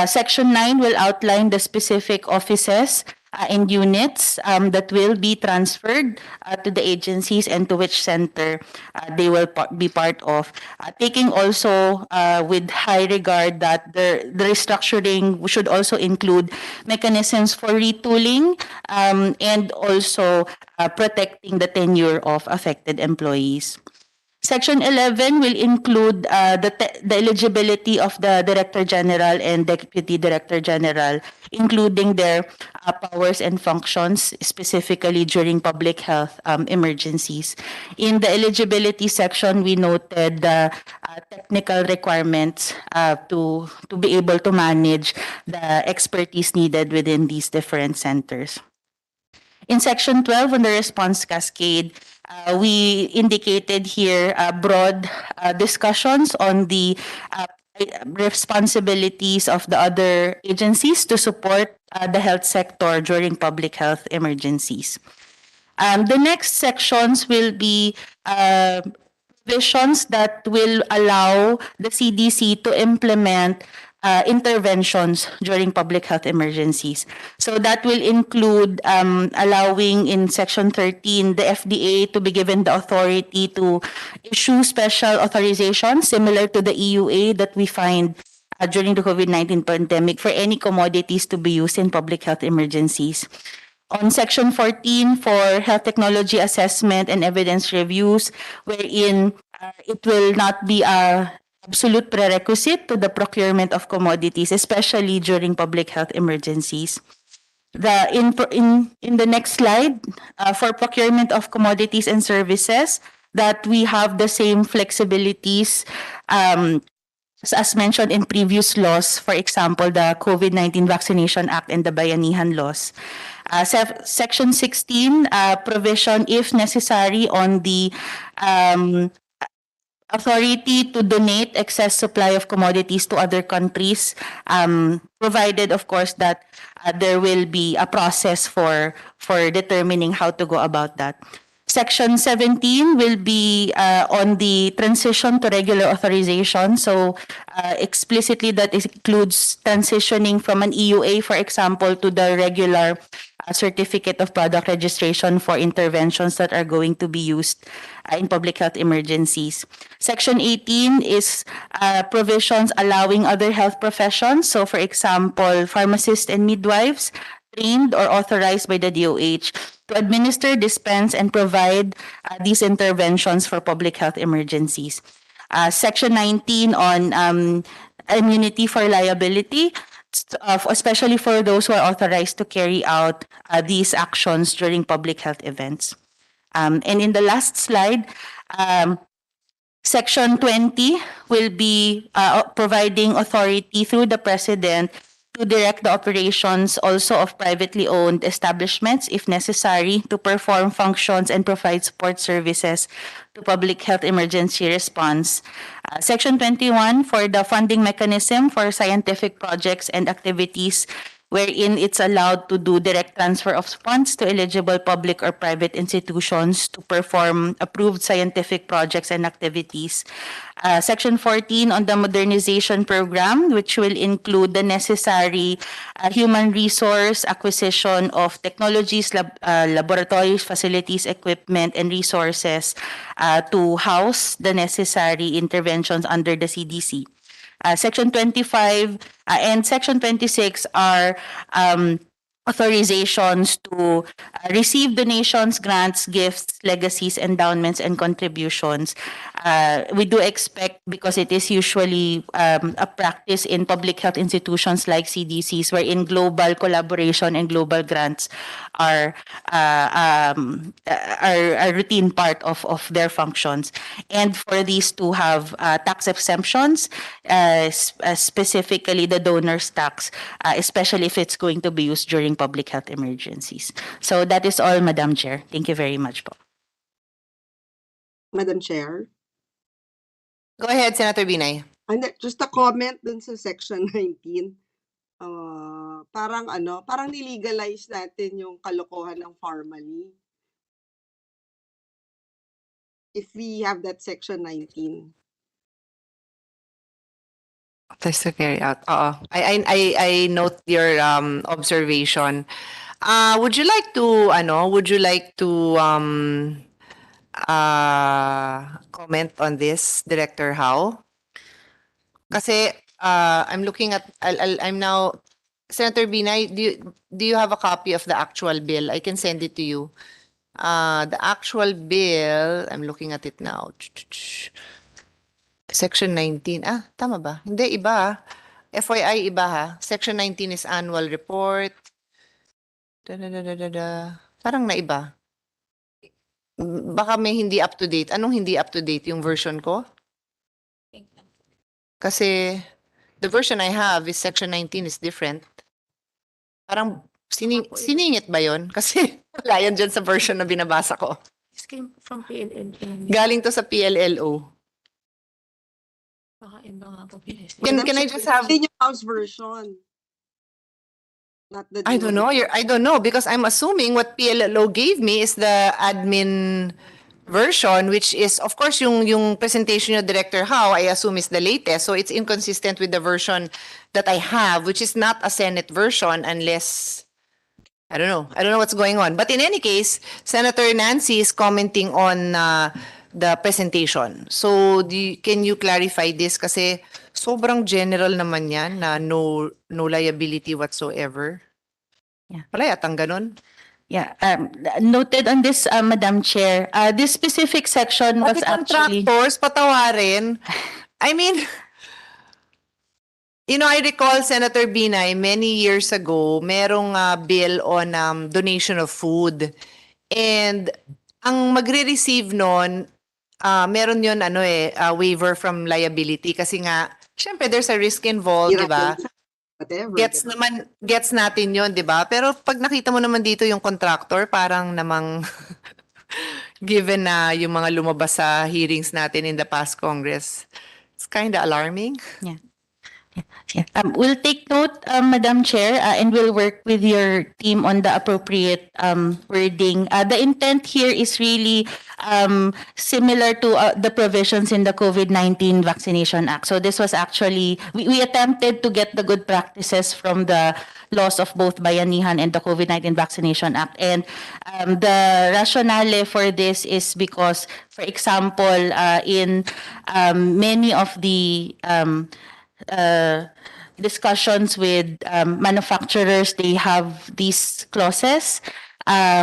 Section 9 will outline the specific offices and units that will be transferred to the agencies and to which center they will be part of. Taking also with high regard that the restructuring should also include mechanisms for retooling and also protecting the tenure of affected employees. Section 11 will include the eligibility of the Director General and Deputy Director General, including their powers and functions, specifically during public health emergencies. In the eligibility section, we noted the technical requirements to be able to manage the expertise needed within these different centers. In Section 12, on the response cascade, we indicated here broad discussions on the responsibilities of the other agencies to support the health sector during public health emergencies. The next sections will be provisions that will allow the CDC to implement interventions during public health emergencies. So that will include allowing in Section 13 the FDA to be given the authority to issue special authorizations similar to the EUA that we find during the COVID-19 pandemic for any commodities to be used in public health emergencies. On Section 14 for health technology assessment and evidence reviews, wherein it will not be a absolute prerequisite to the procurement of commodities, especially during public health emergencies. In the next slide, for procurement of commodities and services, that we have the same flexibilities as mentioned in previous laws, for example, the COVID-19 Vaccination Act and the Bayanihan laws. Section 16, provision, if necessary, on the authority to donate excess supply of commodities to other countries, provided, of course, that there will be a process for determining how to go about that. Section 17 will be on the transition to regular authorization. So explicitly that includes transitioning from an EUA, for example, to the regular certificate of product registration for interventions that are going to be used in public health emergencies. Section 18 is provisions allowing other health professions. So for example, pharmacists and midwives trained or authorized by the DOH to administer, dispense, and provide these interventions for public health emergencies. Section 19 on immunity for liability, especially for those who are authorized to carry out these actions during public health events. And in the last slide, Section 20 will be providing authority through the President to direct the operations also of privately owned establishments, if necessary, to perform functions and provide support services to public health emergency response. Section 21 for the funding mechanism for scientific projects and activities wherein it's allowed to do direct transfer of funds to eligible public or private institutions to perform approved scientific projects and activities. Section 14 on the modernization program, which will include the necessary human resource acquisition of technologies, laboratories, facilities, equipment, and resources to house the necessary interventions under the CDC. Section 25 and Section 26 are authorizations to receive donations, grants, gifts, legacies, endowments, and contributions. We do expect, because it is usually a practice in public health institutions like CDCs, wherein global collaboration and global grants are a routine part of their functions. And for these to have tax exemptions, specifically the donor's tax, especially if it's going to be used during public health emergencies. So that is all, Madam Chair. Thank you very much po. Madam Chair. Go ahead, Senator Binay. And just a comment dun sa Section 19. Parang nilegalize natin yung kalokohan ng pharmacy. If we have that Section 19. Test to carry out. I note your observation. Would you like to comment on this, Director Howe? Kasi I'm looking at I'm now Senator Binay, do you have a copy of the actual bill? I can send it to you. The actual bill, I'm looking at it now. Section 19. Ah, tama ba? Hindi, iba. FYI, iba ha. Section 19 is annual report. Parang naiba. Baka may hindi up to date. Anong hindi up to date yung version ko? Kasi the version I have is section 19 is different. Parang siningit ba yon? Kasi wala yan dyan sa version na binabasa ko. This came from PLL. Galing to sa PLLO. Baka iba nga po bilis. Can I just have... Senior House version. Not the I don't know. I don't know because I'm assuming what PLLO gave me is the admin version, which is, of course, yung presentation of Director Howe, I assume is the latest. So it's inconsistent with the version that I have, which is not a Senate version unless, I don't know. I don't know what's going on. But in any case, Senator Nancy is commenting on the presentation. So can you clarify this? Kasi sobrang general naman yan na no liability whatsoever. Yeah. Wala yatang ganun. Yeah, noted on this, Madam Chair. This specific section was Pati actually... contractors, patawarin. I mean, I recall Senator Binay many years ago, merong bill on donation of food. And ang magre-receive nun, meron yun waiver from liability kasi nga, syempre there's a risk involved, di ba? Whatever. Gets natin yun, di ba? Pero pag nakita mo naman dito yung contractor, parang namang given na yung mga lumabas sa hearings natin in the past Congress, it's kind of alarming. Yeah. Yeah. We'll take note, Madam Chair, and we'll work with your team on the appropriate wording. The intent here is really similar to the provisions in the COVID-19 Vaccination Act. So this was actually, we attempted to get the good practices from the laws of both Bayanihan and the COVID-19 Vaccination Act. And the rationale for this is because, for example, in many of the discussions with manufacturers, they have these clauses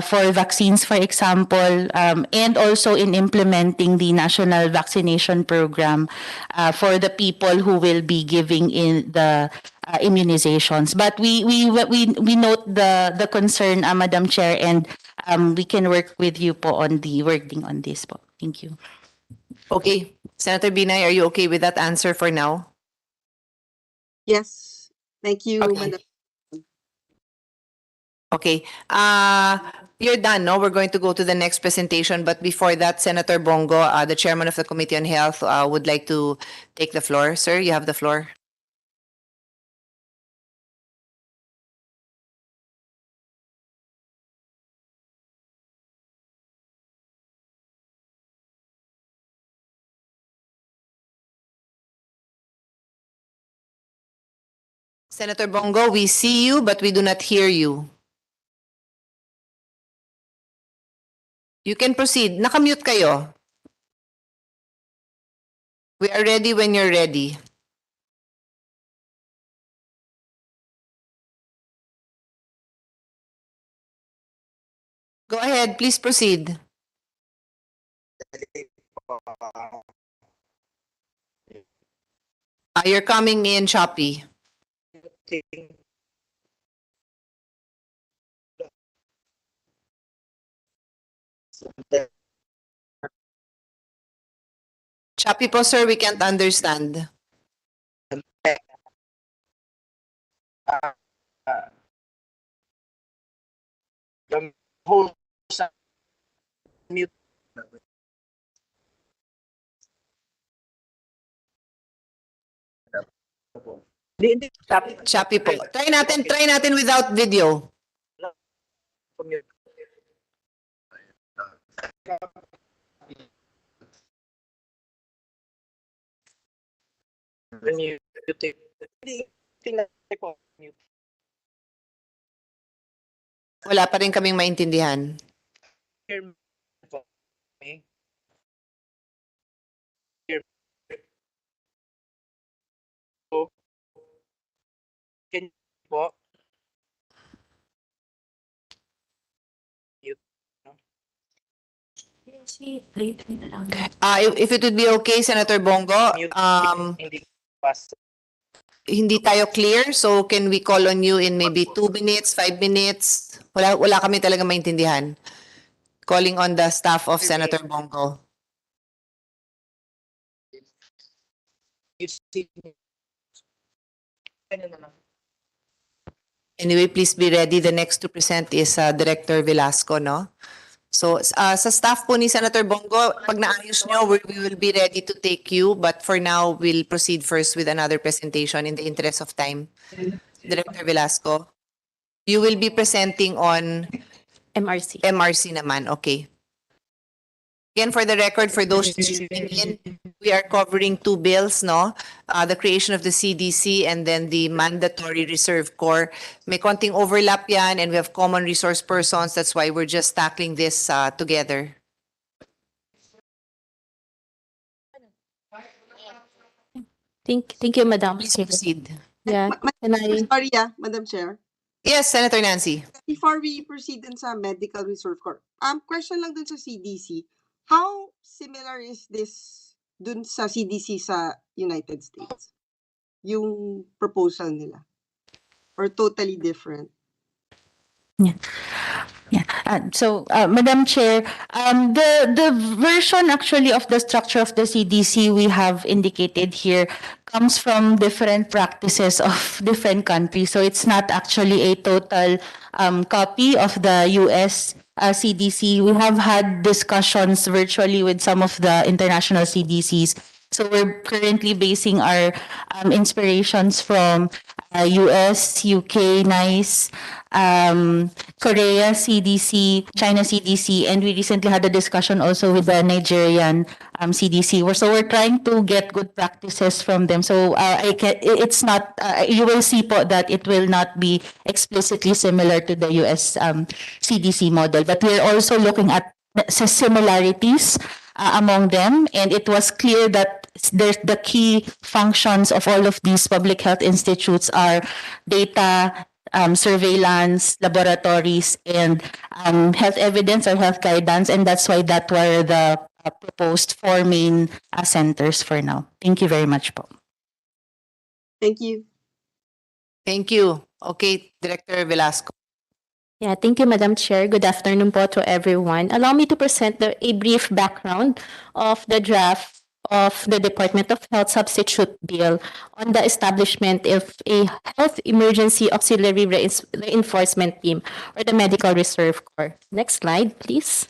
for vaccines, for example, and also in implementing the national vaccination program for the people who will be giving in the immunizations. But we note the concern, Madam Chair, and we can work with you po on the wording on this po. Thank you. Okay. Senator Binay, are you okay with that answer for now? Yes. Thank you, Okay. Madam. Okay. You're done, no? We're going to go to the next presentation. But before that, Senator Bongo, the chairman of the Committee on Health, would like to take the floor. Sir, you have the floor. Senator Bongo, we see you, but we do not hear you. You can proceed. Nakamute kayo. We are ready when you're ready. Go ahead, please proceed. You're coming in choppy. Choppy po, sir, we can't understand. Yung host sa mute. Hindi. Choppy po. Try natin without video. Mute. When you take, tingnan ko mute. Wala pa rin kaming maintindihan. Chairman po. Okay. So, can you po mute? Si late na lang. If it would be okay, Senator Bongo, Mute. Hindi pass. hindi tayo clear, so can we call on you in maybe 2 minutes, 5 minutes? Wala kami talaga maintindihan. Calling on the staff of Senator Bongo. You see. Ano naman? Anyway, please be ready. The next to present is Director Velasco, no? So sa staff po ni Senator Bongo, pag naayos nyo, we will be ready to take you. But for now, we'll proceed first with another presentation in the interest of time. Director Velasco, you will be presenting on MRC. MRC naman, okay. Again, for the record, for those tuning in, we are covering two bills, no? The creation of the CDC and then the mandatory reserve corps. May konting overlap yan and we have common resource persons. That's why we're just tackling this together. Thank you, Madam. Please proceed. Yeah. Can I? Sorry, Madam Chair. Yes, Senator Nancy. Before we proceed dun sa Medical Reserve Corps, question lang dun sa CDC. How similar is this dun sa CDC sa United States? Yung proposal nila? Or totally different? Madam Chair, the version actually of the structure of the CDC we have indicated here comes from different practices of different countries. So it's not actually a total copy of the US CDC. We have had discussions virtually with some of the international CDCs. So we're currently basing our inspirations from US, UK, NICE, Korea CDC, China CDC, and we recently had a discussion also with the Nigerian CDC. So we're trying to get good practices from them. So it's not, you will see po that it will not be explicitly similar to the US CDC model, but we're also looking at similarities among them, and it was clear that the key functions of all of these public health institutes are data, surveillance, laboratories, and health evidence or health guidance, and that's why that were the proposed four main centers for now. Thank you very much po. Thank you. Thank you. Okay, Director Velasco. Yeah, thank you, Madam Chair. Good afternoon po to everyone. Allow me to present a brief background of the draft of the Department of Health Substitute Bill on the establishment of a Health Emergency Auxiliary Reinforcement Team, or the Medical Reserve Corps. Next slide, please.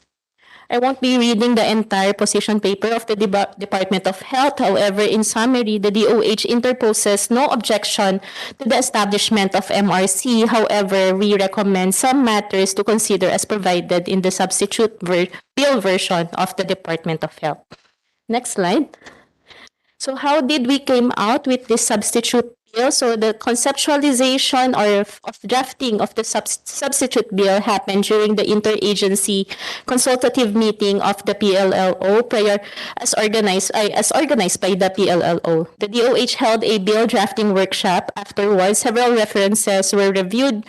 I won't be reading the entire position paper of the Department of Health. However, in summary, the DOH interposes no objection to the establishment of MRC. However, we recommend some matters to consider as provided in the substitute bill version of the Department of Health. Next slide. So how did we came out with this substitute bill? So the conceptualization of drafting of the substitute bill happened during the interagency consultative meeting of the PLLO prior as organized by the PLLO. The DOH held a bill drafting workshop. Afterwards, several references were reviewed,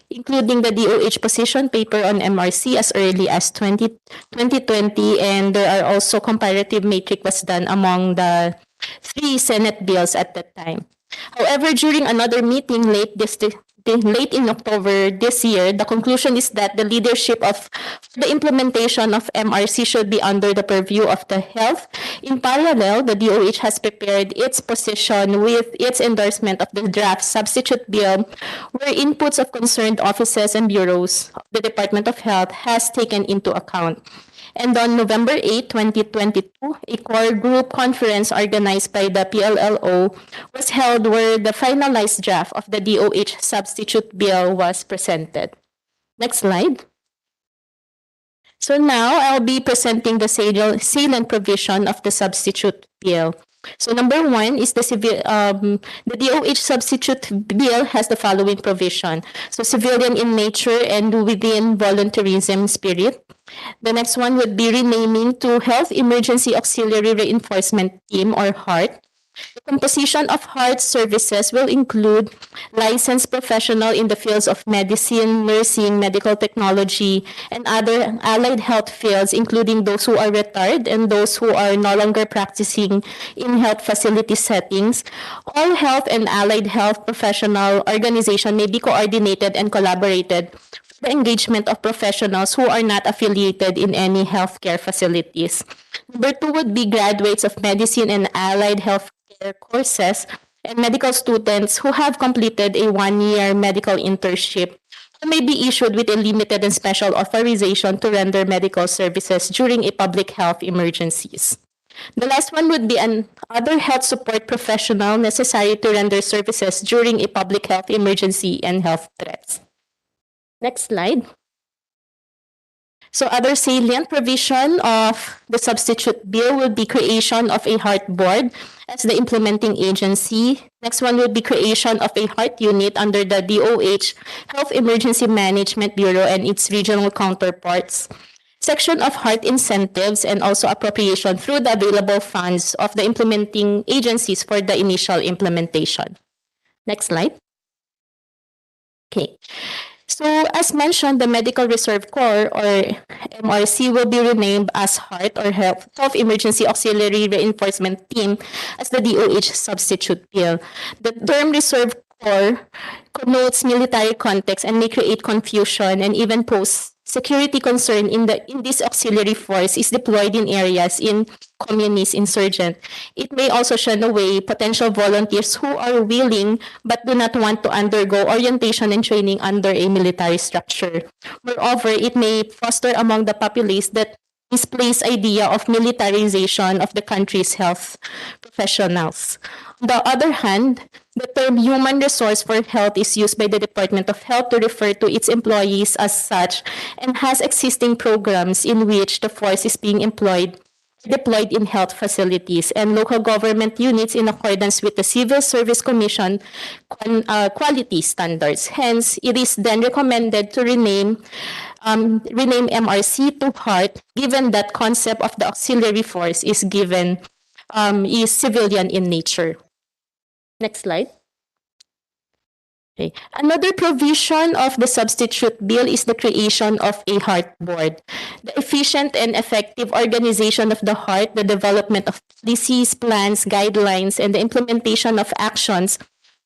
including the DOH position paper on MRC as early as 2020, and there are also comparative matrix was done among the three Senate bills at that time. However, during another meeting late in October this year, the conclusion is that the leadership of the implementation of MRC should be under the purview of the health. In parallel, the DOH has prepared its position with its endorsement of the draft substitute bill, where inputs of concerned offices and bureaus of the Department of Health has taken into account. And on November 8, 2022, a core group conference organized by the PLLO was held where the finalized draft of the DOH substitute bill was presented. Next slide. So now I'll be presenting the salient provision of the substitute bill. So number one is the DOH substitute bill has the following provision. So civilian in nature and within volunteerism spirit. The next one would be renaming to Health Emergency Auxiliary Reinforcement Team or HEART. The composition of HEART services will include licensed professional in the fields of medicine, nursing, medical technology, and other allied health fields, including those who are retired and those who are no longer practicing in health facility settings. All health and allied health professional organization may be coordinated and collaborated for the engagement of professionals who are not affiliated in any healthcare facilities. Number two would be graduates of medicine and allied healthcare courses and medical students who have completed a one-year medical internship who may be issued with a limited and special authorization to render medical services during a public health emergencies. The last one would be an other health support professional necessary to render services during a public health emergency and health threats. Next slide. So other salient provision of the substitute bill will be creation of a HEART board as the implementing agency. Next one would be creation of a HEART unit under the DOH Health Emergency Management Bureau and its regional counterparts. Section of HEART incentives and also appropriation through the available funds of the implementing agencies for the initial implementation. Next slide. Okay. So as mentioned, the Medical Reserve Corps or MRC will be renamed as HEART or Health Emergency Auxiliary Reinforcement Team as the DOH substitute bill. The term Reserve Corps connotes military context and may create confusion and even pose security concern in this auxiliary force is deployed in areas in communist insurgent. It may also shun away potential volunteers who are willing but do not want to undergo orientation and training under a military structure. Moreover, it may foster among the populace that misplaced idea of militarization of the country's health professionals. On the other hand, the term human resource for health is used by the Department of Health to refer to its employees as such and has existing programs in which the force is being deployed in health facilities and local government units in accordance with the Civil Service Commission quality standards. Hence, it is then recommended to rename MRC to HEART, given that concept of the auxiliary force is civilian in nature. Next slide. Okay. Another provision of the substitute bill is the creation of a HEART board. The efficient and effective organization of the HEART, the development of policies, plans, guidelines, and the implementation of actions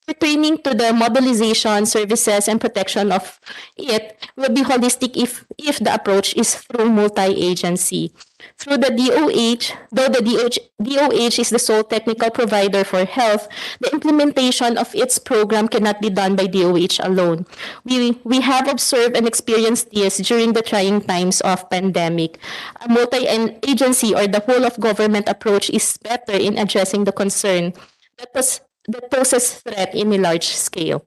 pertaining to the mobilization, services, and protection of it will be holistic if the approach is through multi-agency. Through the DOH, though the DOH is the sole technical provider for health, the implementation of its program cannot be done by DOH alone. We have observed and experienced this during the trying times of pandemic. A multi-agency or the whole of government approach is better in addressing the concern that poses threat in a large scale.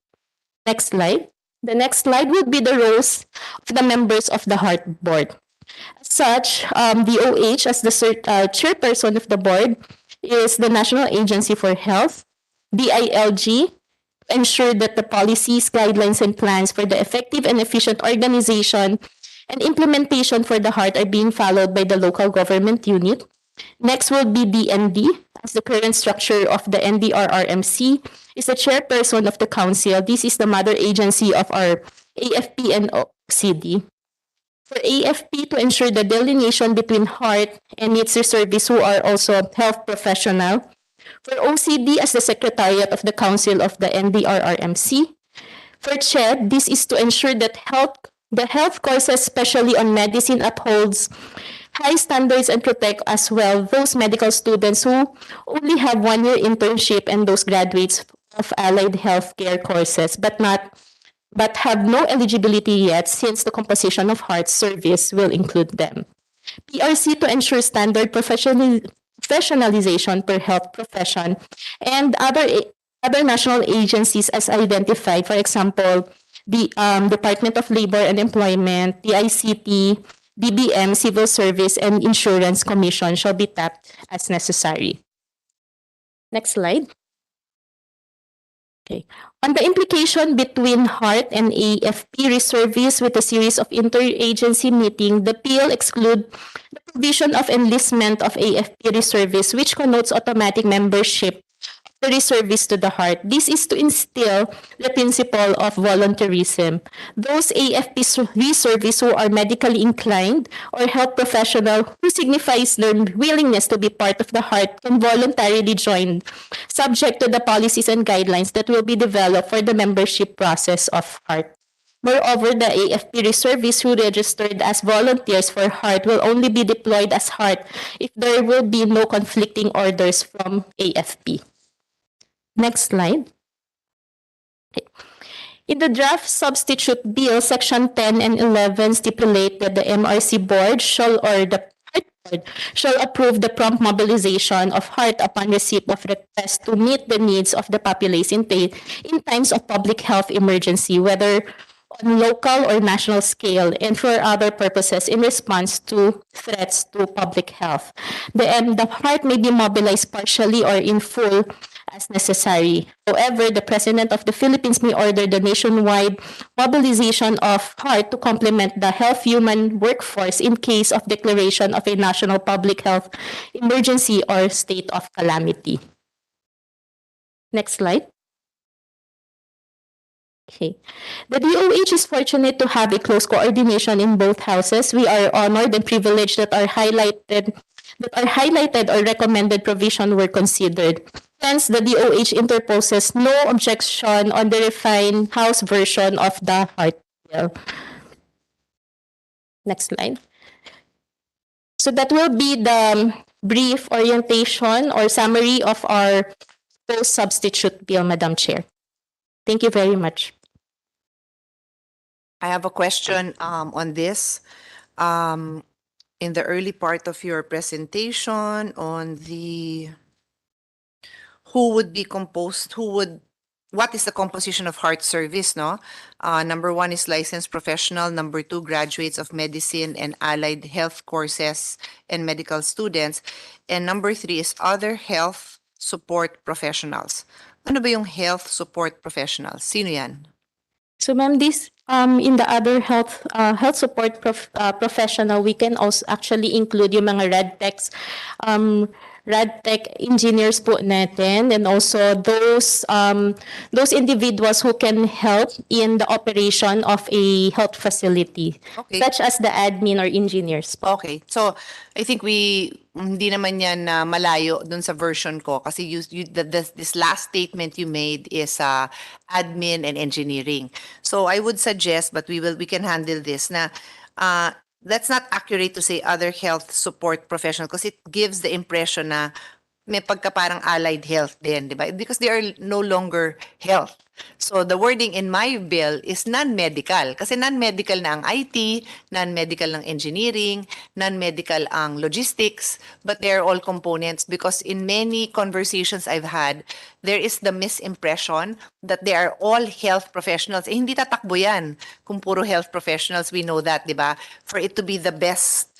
Next slide. The next slide would be the roles of the members of the HEART board. As such, DOH as the chairperson of the board is the National Agency for Health, DILG, ensure that the policies, guidelines, and plans for the effective and efficient organization and implementation for the HEART are being followed by the local government unit. Next will be DND, as the current structure of the NDRRMC is the chairperson of the council. This is the mother agency of our AFP and OCD. For AFP to ensure the delineation between HEART and its reservists who are also health professional. For OCD as the secretariat of the council of the NDRRMC. For CHED, this is to ensure that the health courses, especially on medicine, upholds high standards and protect as well those medical students who only have 1 year internship and those graduates of allied healthcare courses, but have no eligibility yet since the composition of HEART service will include them. PRC to ensure standard professionalization per health profession, and other national agencies as identified, for example, the Department of Labor and Employment, the ICT, DBM, Civil Service, and Insurance Commission shall be tapped as necessary. Next slide. Okay. On the implication between HEART and AFP reservists with a series of interagency meeting, the PL exclude the provision of enlistment of AFP reservists, which connotes automatic membership the reservists to the heart. This is to instill the principle of voluntarism. Those AFP reservists who are medically inclined or health professional who signifies their willingness to be part of the heart can voluntarily join, subject to the policies and guidelines that will be developed for the membership process of heart. Moreover, the AFP reservists who registered as volunteers for HEART will only be deployed as HEART if there will be no conflicting orders from AFP. Next slide. Okay. In the draft substitute bill, section 10 and 11 stipulate that the MRC board shall or the HEART board shall approve the prompt mobilization of HEART upon receipt of requests to meet the needs of the population in times of public health emergency, whether on local or national scale, and for other purposes in response to threats to public health. The HEART may be mobilized partially or in full as necessary. However, the President of the Philippines may order the nationwide mobilization of HEART to complement the health human workforce in case of declaration of a national public health emergency or state of calamity. Next slide. Okay. The DOH is fortunate to have a close coordination in both houses. We are honored and privileged that our highlighted or recommended provision were considered. Hence, the DOH interposes no objection on the refined House version of the HEART bill. Next slide. So that will be the brief orientation or summary of our post-substitute bill, Madam Chair. Thank you very much. I have a question on this. In the early part of your presentation on the who would be composed, what is the composition of heart service, no? Number 1 is licensed professional. Number 2, graduates of medicine and allied health courses and medical students. And number 3 is other health support professionals. Ano ba yung health support professionals? Sino yan? So, ma'am, this in the other health support professional, we can also actually include yung mga RadTech engineers po natin, and also those individuals who can help in the operation of a health facility, Okay. such as the admin or engineers po. Okay. So, I think hindi naman yan malayo dun sa version ko kasi this last statement you made is admin and engineering. So, I would suggest, but we can handle this na that's not accurate to say other health support professional because it gives the impression na may pagka parang allied health din, di ba? Because they are no longer health. So the wording in my bill is non-medical. Kasi non-medical na ang IT, non-medical ang engineering, non-medical ang logistics, but they're all components because in many conversations I've had, there is the misimpression that they are all health professionals. Eh, hindi tatakbo yan kung puro health professionals. We know that, di ba? For it to be the best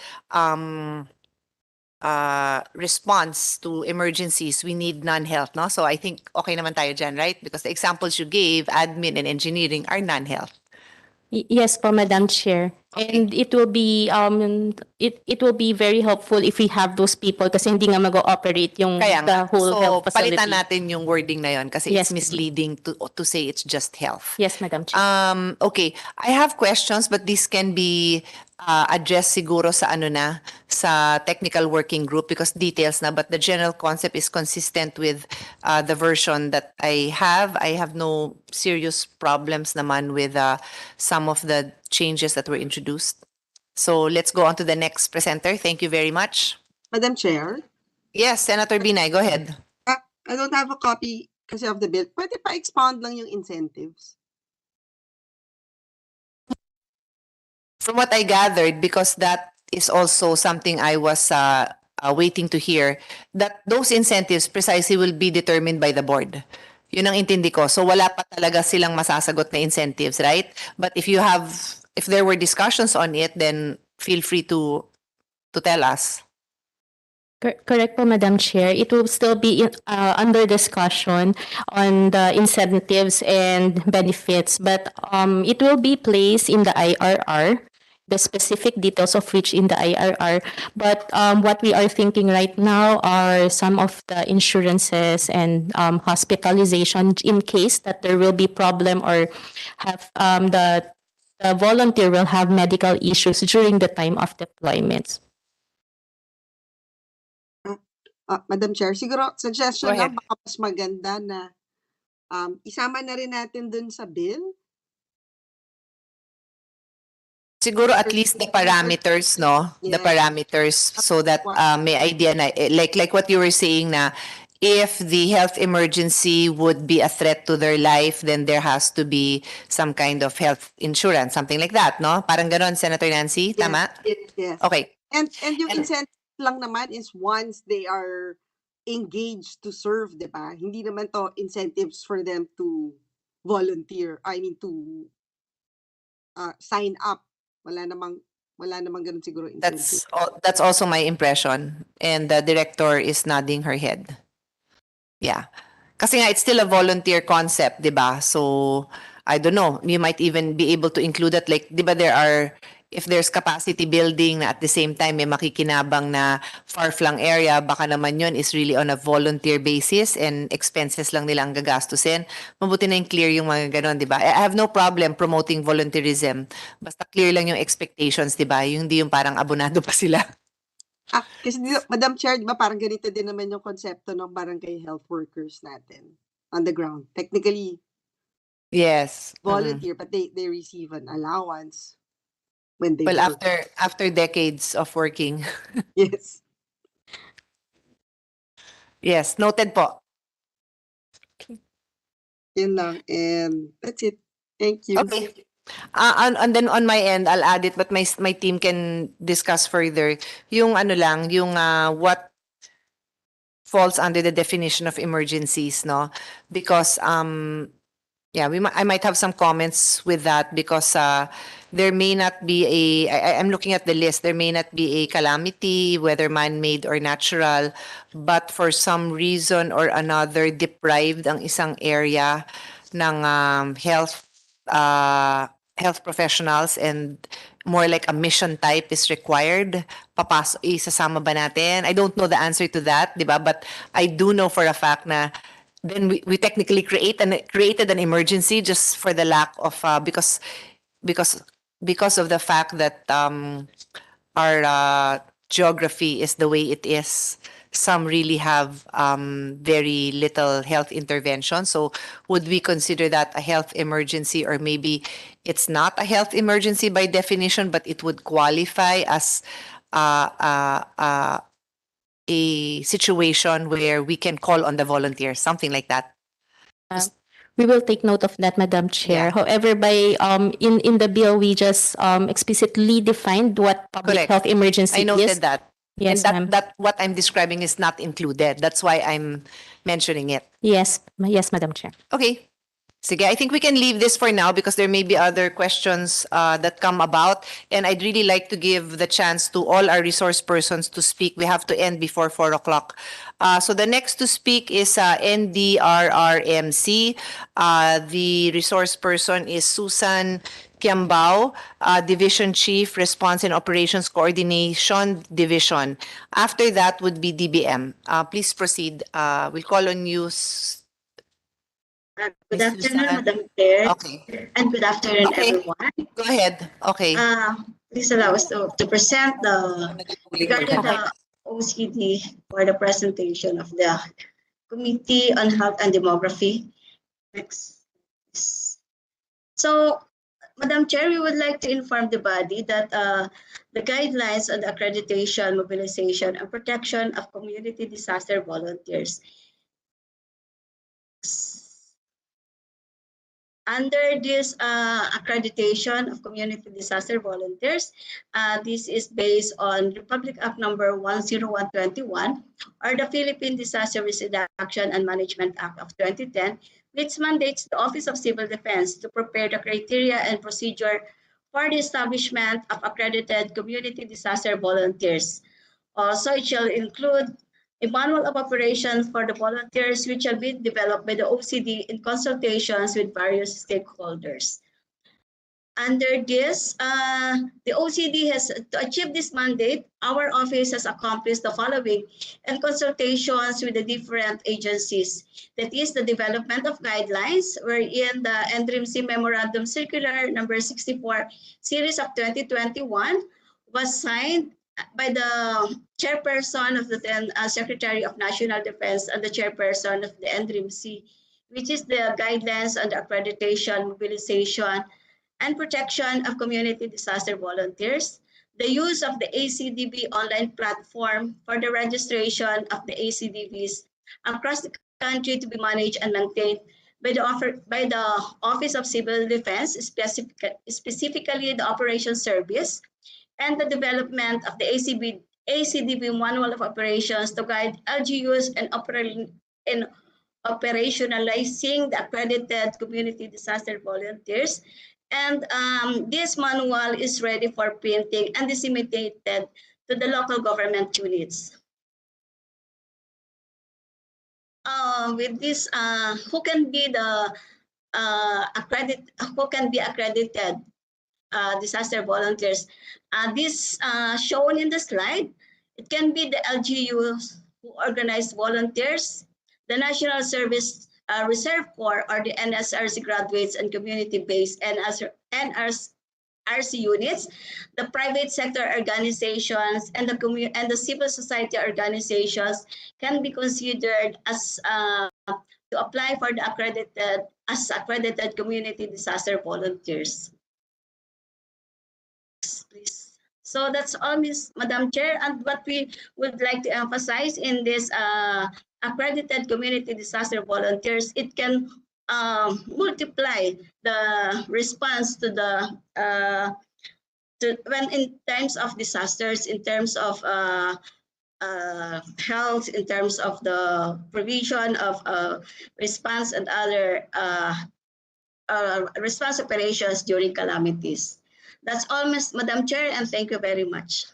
response to emergencies, we need non-health, no? So I think okay naman tayo dyan, right? Because the examples you gave, admin and engineering, are non-health. Yes po, Madam Chair. Okay. And it will be it will be very helpful if we have those people kasi hindi nga mag-ooperate yung Kaya the nga. whole So health facility. palitan natin yung wording na yon kasi Yes, it's misleading to say it's just health. Yes, Madam Chair. Okay, I have questions but this can be addressed siguro sa sa technical working group because details na, but the general concept is consistent with the version that I have. I have no serious problems naman with some of the changes that were introduced. So let's go on to the next presenter. Thank you very much. Madam Chair, Yes, Senator Binay, go ahead. I don't have a copy kasi of the bill. Pwede pa expound lang yung incentives. From what I gathered, because that is also something I was waiting to hear, that those incentives precisely will be determined by the board. Yun ang intindi ko. So wala pa talaga silang masasagot na incentives, right? But if there were discussions on it, then feel free to tell us. Correct po, Madam Chair. It will still be under discussion on the incentives and benefits, but it will be placed in the IRR, the specific details of which in the IRR. But what we are thinking right now are some of the insurances and hospitalization in case that there will be problem or have the volunteer will have medical issues during the time of deployments. Madam Chair, siguro suggestion Go lang, ahead. baka mas maganda na isama na rin natin dun sa bill. Siguro at least the parameters, no? The Yes. parameters so that may idea na like what you were saying na if the health emergency would be a threat to their life, then there has to be some kind of health insurance, something like that, no? Parang ganon, Senator Nancy, tama? Yes. Okay. And yung And- incentive lang naman is once they are engaged to serve, di ba? Hindi naman to incentives for them to volunteer. I mean to sign up. Wala namang ganun siguro incentive. That's also my impression. And the director is nodding her head. Yeah. Kasi nga, it's still a volunteer concept, di ba? So, I don't know. You might even be able to include that. Like, di ba if there's capacity building na at the same time may makikinabang na far-flung area, baka naman yun is really on a volunteer basis and expenses lang nilang gagastusin. Mabuti na yung clear yung mga ganon, di ba? I have no problem promoting volunteerism. Basta clear lang yung expectations, di ba? Yung hindi yung parang abonado pa sila. Kasi Madam Chair, di ba parang ganito din naman yung konsepto ng barangay health workers natin on the ground. Technically, Yes. volunteer, but they receive an allowance when they Well, work. after decades of working. Yes. Yes, noted po. Yun lang. And that's it. Thank you. Okay. And then on my end, I'll add it, but my team can discuss further. Yung ano lang, yung what falls under the definition of emergencies, no? Because yeah, I might have some comments with that because there may not be I'm looking at the list, there may not be a calamity, whether man-made or natural, but for some reason or another, deprived ang isang area ng health professionals and more like a mission type is required. Isasama ba natin? I don't know the answer to that, di ba? But I do know for a fact na then we technically created an emergency just for the lack of because of the fact that our geography is the way it is. Some really have very little health intervention. So would we consider that a health emergency, or maybe it's not a health emergency by definition, but it would qualify as a situation where we can call on the volunteers, something like that. We will take note of that, Madam Chair. Yeah. However, by in the bill, we just explicitly defined what public Correct. health emergency I noted is. that. Yes, and ma'am. that what I'm describing is not included. That's why I'm mentioning it. Yes, Madam Chair. Okay. Sige, I think we can leave this for now because there may be other questions that come about. And I'd really like to give the chance to all our resource persons to speak. We have to end before 4 o'clock. So the next to speak is NDRRMC. The resource person is Susan Kiambao, Division Chief, Response and Operations Coordination Division. After that would be DBM. Please proceed. We'll call on you. Good Miss afternoon, Susan. Madam Chair, Okay. and good afternoon, Okay. everyone. Go ahead. Okay. Please allow us to present regarding the OCD for the presentation of the Committee on Health and Demography. Next. So, Madam Chair, we would like to inform the body that the guidelines on the accreditation, mobilization, and protection of community disaster volunteers. Under this accreditation of community disaster volunteers, this is based on Republic Act number 10121 or the Philippine Disaster Risk Reduction and Management Act of 2010, which mandates the Office of Civil Defense to prepare the criteria and procedure for the establishment of accredited community disaster volunteers Also, it shall include a manual of operations for the volunteers, which shall be developed by the OCD in consultations with various stakeholders. Under this, the OCD has to achieve this mandate. Our office has accomplished the following in consultations with the different agencies. That is the development of guidelines, wherein the NDRIMC Memorandum Circular number 64 series of 2021 was signed by the chairperson of the then Secretary of National Defense and the chairperson of the NDRIMC, which is the guidelines on the accreditation, mobilization, and protection of community disaster volunteers, the use of the ACDV online platform for the registration of the ACDVs across the country to be managed and maintained by the Office of Civil Defense, specifically the Operations Service, and the development of the ACDV Manual of Operations to guide LGUs in operationalizing the accredited community disaster volunteers. And this manual is ready for printing and disseminated to the local government units. With this, who can be accredited disaster volunteers? This shown in the slide. It can be the LGUs who organize volunteers, the National Service Reserve Corps or the NSRC graduates and community-based NRC units, the private sector organizations, and the civil society organizations can be considered as to apply for the accredited community disaster volunteers. Please. So that's all, Madam Chair, and what we would like to emphasize in this accredited community disaster volunteers, it can multiply the response to the when in times of disasters, in terms of health, in terms of the provision of response and other response operations during calamities. That's all, Madam Chair, and thank you very much.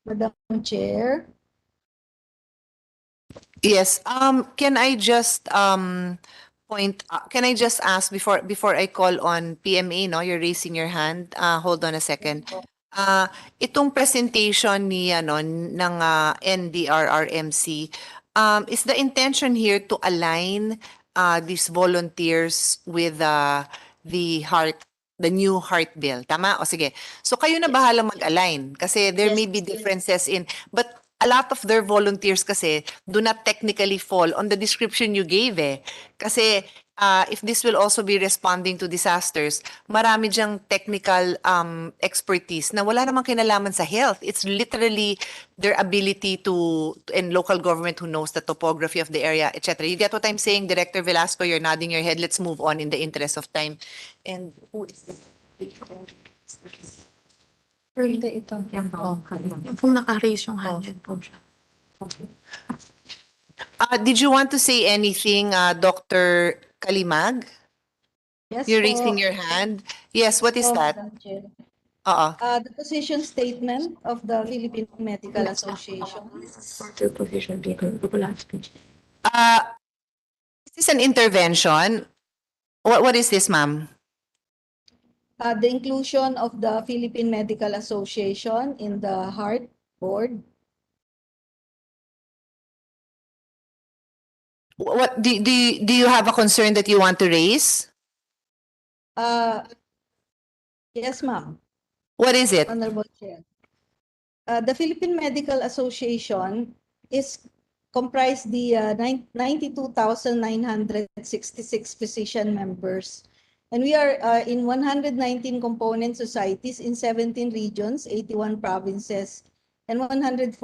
Madam Chair. Yes. Can I just can I just ask before I call on PMA, no? You're raising your hand. Hold on a second. Itong presentation ni ng NDRRMC, is the intention here to align these volunteers with the new heart bill. Tama? O sige. So kayo na bahala mag-align kasi there may be differences but a lot of their volunteers kasi do not technically fall on the description you gave Kasi if this will also be responding to disasters, marami diyang technical expertise na wala namang kinalaman sa health. It's literally their ability and local government who knows the topography of the area, etc. You get what I'm saying, Director Velasco? You're nodding your head. Let's move on in the interest of time. And who is this? Hindi ito. Kung naka-raise yung hand, po siya. Did you want to say anything, Dr. Kalimag? Yes, You're po. raising your hand. Yes, what is Po, that? Madam Chair. The position statement of the Philippine Medical Association. Is this an intervention? What is this, ma'am? The inclusion of the Philippine Medical Association in the Heart Board. What do you have a concern that you want to raise? Yes, ma'am. What is it? Honorable Chair. The Philippine Medical Association is comprised the 92,966 physician members. And we are in 119 component societies in 17 regions, 81 provinces, and 145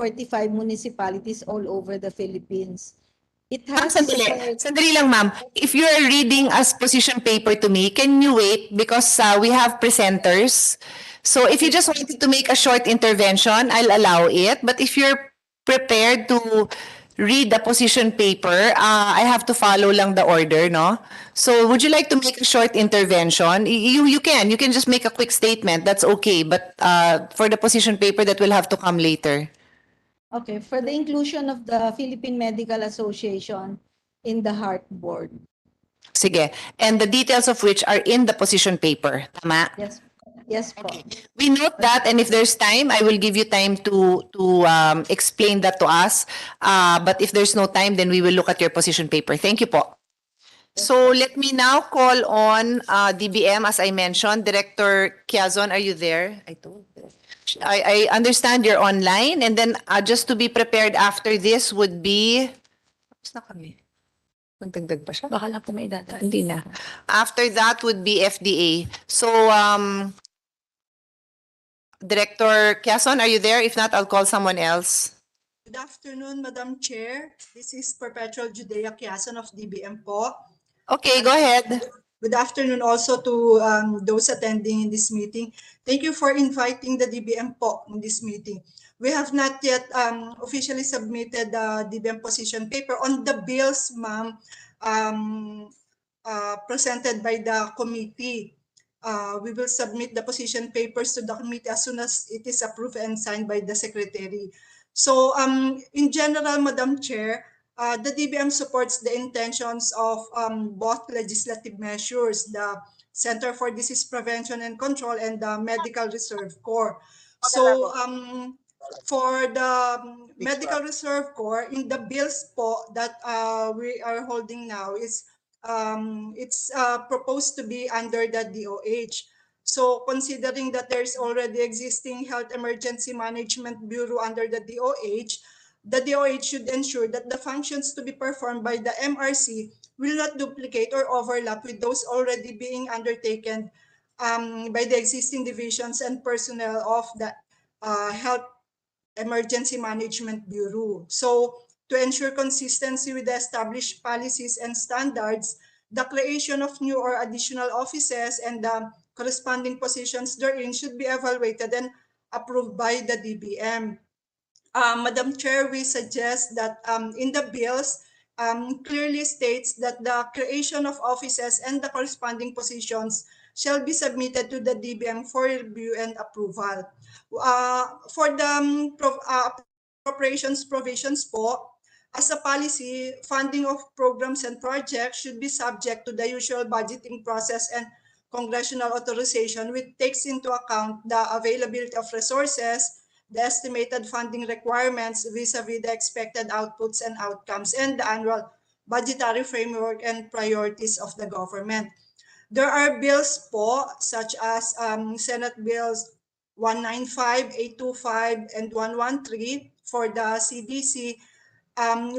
municipalities all over the Philippines. It has Sandali lang, ma'am. If you are reading a position paper to me, can you wait? Because we have presenters. So if you just wanted to make a short intervention, I'll allow it. But if you're prepared to read the position paper. I have to follow lang the order, no? So would you like to make a short intervention? You can. You can just make a quick statement. That's okay. But for the position paper, that will have to come later. Okay, for the inclusion of the Philippine Medical Association in the Heart Board. Sige. And the details of which are in the position paper. Tama? Yes, yes po. We note that, and if there's time, I will give you time to explain that to us. But if there's no time, then we will look at your position paper. Thank you po. So let me now call on DBM, as I mentioned. Director Kiazon, are you there? I understand you're online, and then just to be prepared after this would be... Tapos na kami. Magdagdag pa siya? Baka lang po may data. Hindi na. After that would be FDA. So, Director Kiason, are you there? If not, I'll call someone else. Good afternoon, Madam Chair. This is Perpetual Judea Kiason of DBM po. Okay, go ahead. Good afternoon also to those attending in this meeting. Thank you for inviting the DBM po in this meeting. We have not yet officially submitted the DBM position paper on the bills, ma'am, presented by the committee. We will submit the position papers to the committee as soon as it is approved and signed by the secretary. So in general, Madam Chair, the DBM supports the intentions of both legislative measures, the Center for Disease Prevention and Control and the Medical Reserve Corps. So for the Medical Reserve Corps, in the bills po that we are holding now, is it's proposed to be under the DOH. So considering that there's already existing Health Emergency Management Bureau under the DOH should ensure that the functions to be performed by the MRC will not duplicate or overlap with those already being undertaken by the existing divisions and personnel of the Health Emergency Management Bureau. So to ensure consistency with the established policies and standards, the creation of new or additional offices and the corresponding positions therein should be evaluated and approved by the DBM. Madam Chair, we suggest that in the bills, clearly states that the creation of offices and the corresponding positions shall be submitted to the DBM for review and approval. For the appropriations provisions po, as a policy, funding of programs and projects should be subject to the usual budgeting process and congressional authorization, which takes into account the availability of resources, the estimated funding requirements vis-a-vis the expected outputs and outcomes, and the annual budgetary framework and priorities of the government. There are bills po, such as Senate Bills 195, 825, and 113 for the CDC,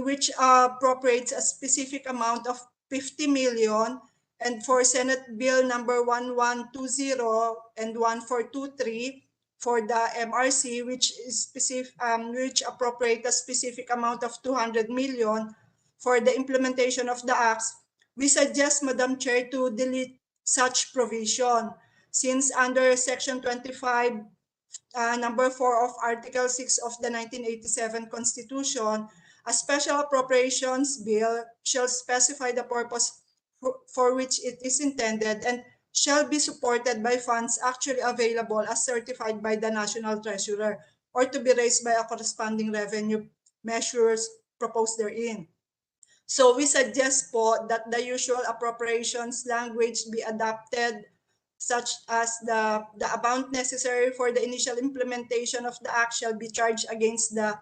which appropriates a specific amount of 50 million, and for Senate Bill number 1120 and 1423 for the MRC, which is which appropriate a specific amount of 200 million for the implementation of the acts. We suggest, Madam Chair, to delete such provision, since under Section 25, number 4 of Article 6 of the 1987 Constitution, a special appropriations bill shall specify the purpose for which it is intended and shall be supported by funds actually available as certified by the National Treasurer or to be raised by a corresponding revenue measures proposed therein. So we suggest po that the usual appropriations language be adopted, such as the amount necessary for the initial implementation of the act shall be charged against the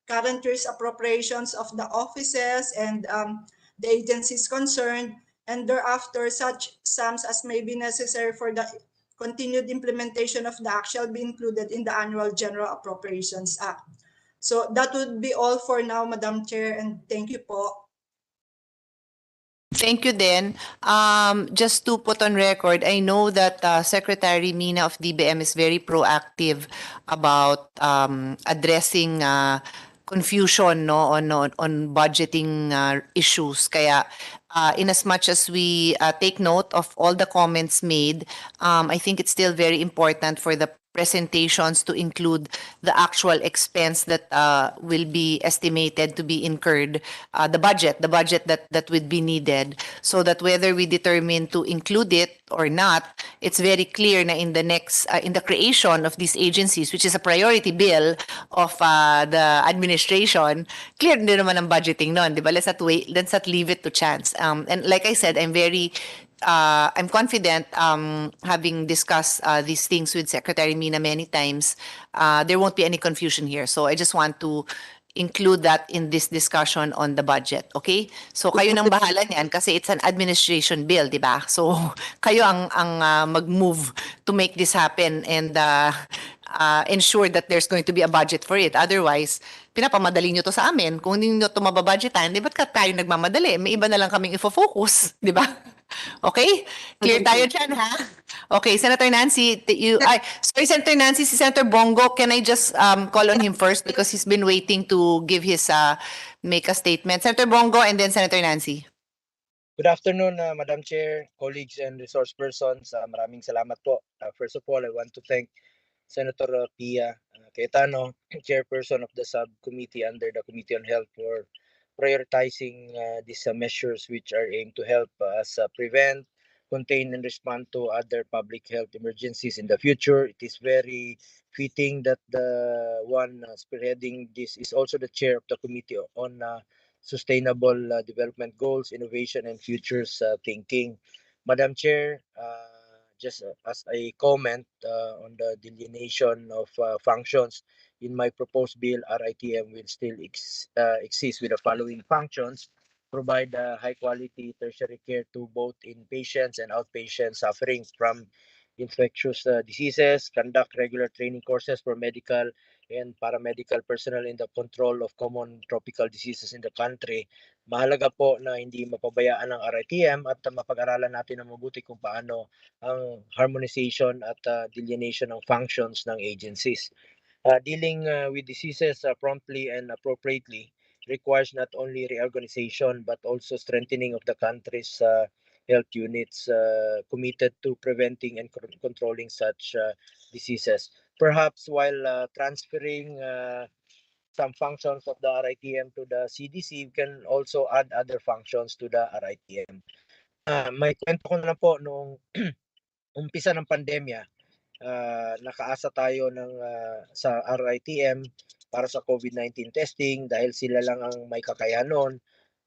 current year's appropriations of the offices and the agencies concerned, and thereafter such sums as may be necessary for the continued implementation of the act shall be included in the annual General Appropriations Act. So that would be all for now, Madam Chair, and thank you po. Thank you, then. Just to put on record, I know that Secretary Mina of DBM is very proactive about addressing confusion, no, on budgeting issues. Kaya in as much as we take note of all the comments made, I think it's still very important for the presentations to include the actual expense that will be estimated to be incurred, the budget that would be needed, so that whether we determine to include it or not, it's very clear na in the next in the creation of these agencies, which is a priority bill of the administration, clear din naman ang budgeting nun, di ba? Let's not leave it to chance. And like I said, I'm confident, having discussed these things with Secretary Mina many times, there won't be any confusion here. So I just want to include that in this discussion on the budget, okay? So kayo nang bahala niyan kasi it's an administration bill, di ba? So kayo ang mag-move to make this happen and ensure that there's going to be a budget for it. Otherwise, pinapamadali nyo to sa amin. Kung hindi nyo to mababudgetan, di ba't tayo nagmamadali? May iba na lang kaming ifo-focus, di ba? Okay? Clear tayo dyan, ha? Okay, Senator Nancy, sorry, Senator Nancy, si Senator Bongo, can I just call on him first because he's been waiting to give his, make a statement. Senator Bongo and then Senator Nancy. Good afternoon, Madam Chair, colleagues and resource persons. Maraming salamat po. First of all, I want to thank Senator Pia Cayetano, chairperson of the subcommittee under the Committee on Health, for prioritizing these measures which are aimed to help us prevent, contain, and respond to other public health emergencies in the future. It is very fitting that the one spearheading this is also the chair of the Committee on Sustainable Development Goals, Innovation, and Futures Thinking. Madam Chair, just as a comment on the delineation of functions, in my proposed bill, RITM will still exist with the following functions: provide high quality tertiary care to both inpatients and outpatients suffering from infectious diseases, conduct regular training courses for medical and paramedical personnel in the control of common tropical diseases in the country. Mahalaga po na hindi mapabayaan ng RITM at mapag-aralan natin ng mabuti kung paano ang harmonization at delineation ng functions ng agencies. Dealing with diseases promptly and appropriately requires not only reorganization but also strengthening of the country's health units committed to preventing and controlling such diseases. Perhaps while transferring some functions of the RITM to the CDC, we can also add other functions to the RITM. May kwento ko na po noong umpisa ng pandemya, nakaasa tayo sa RITM para sa COVID-19 testing dahil sila lang ang may kakayahan noon.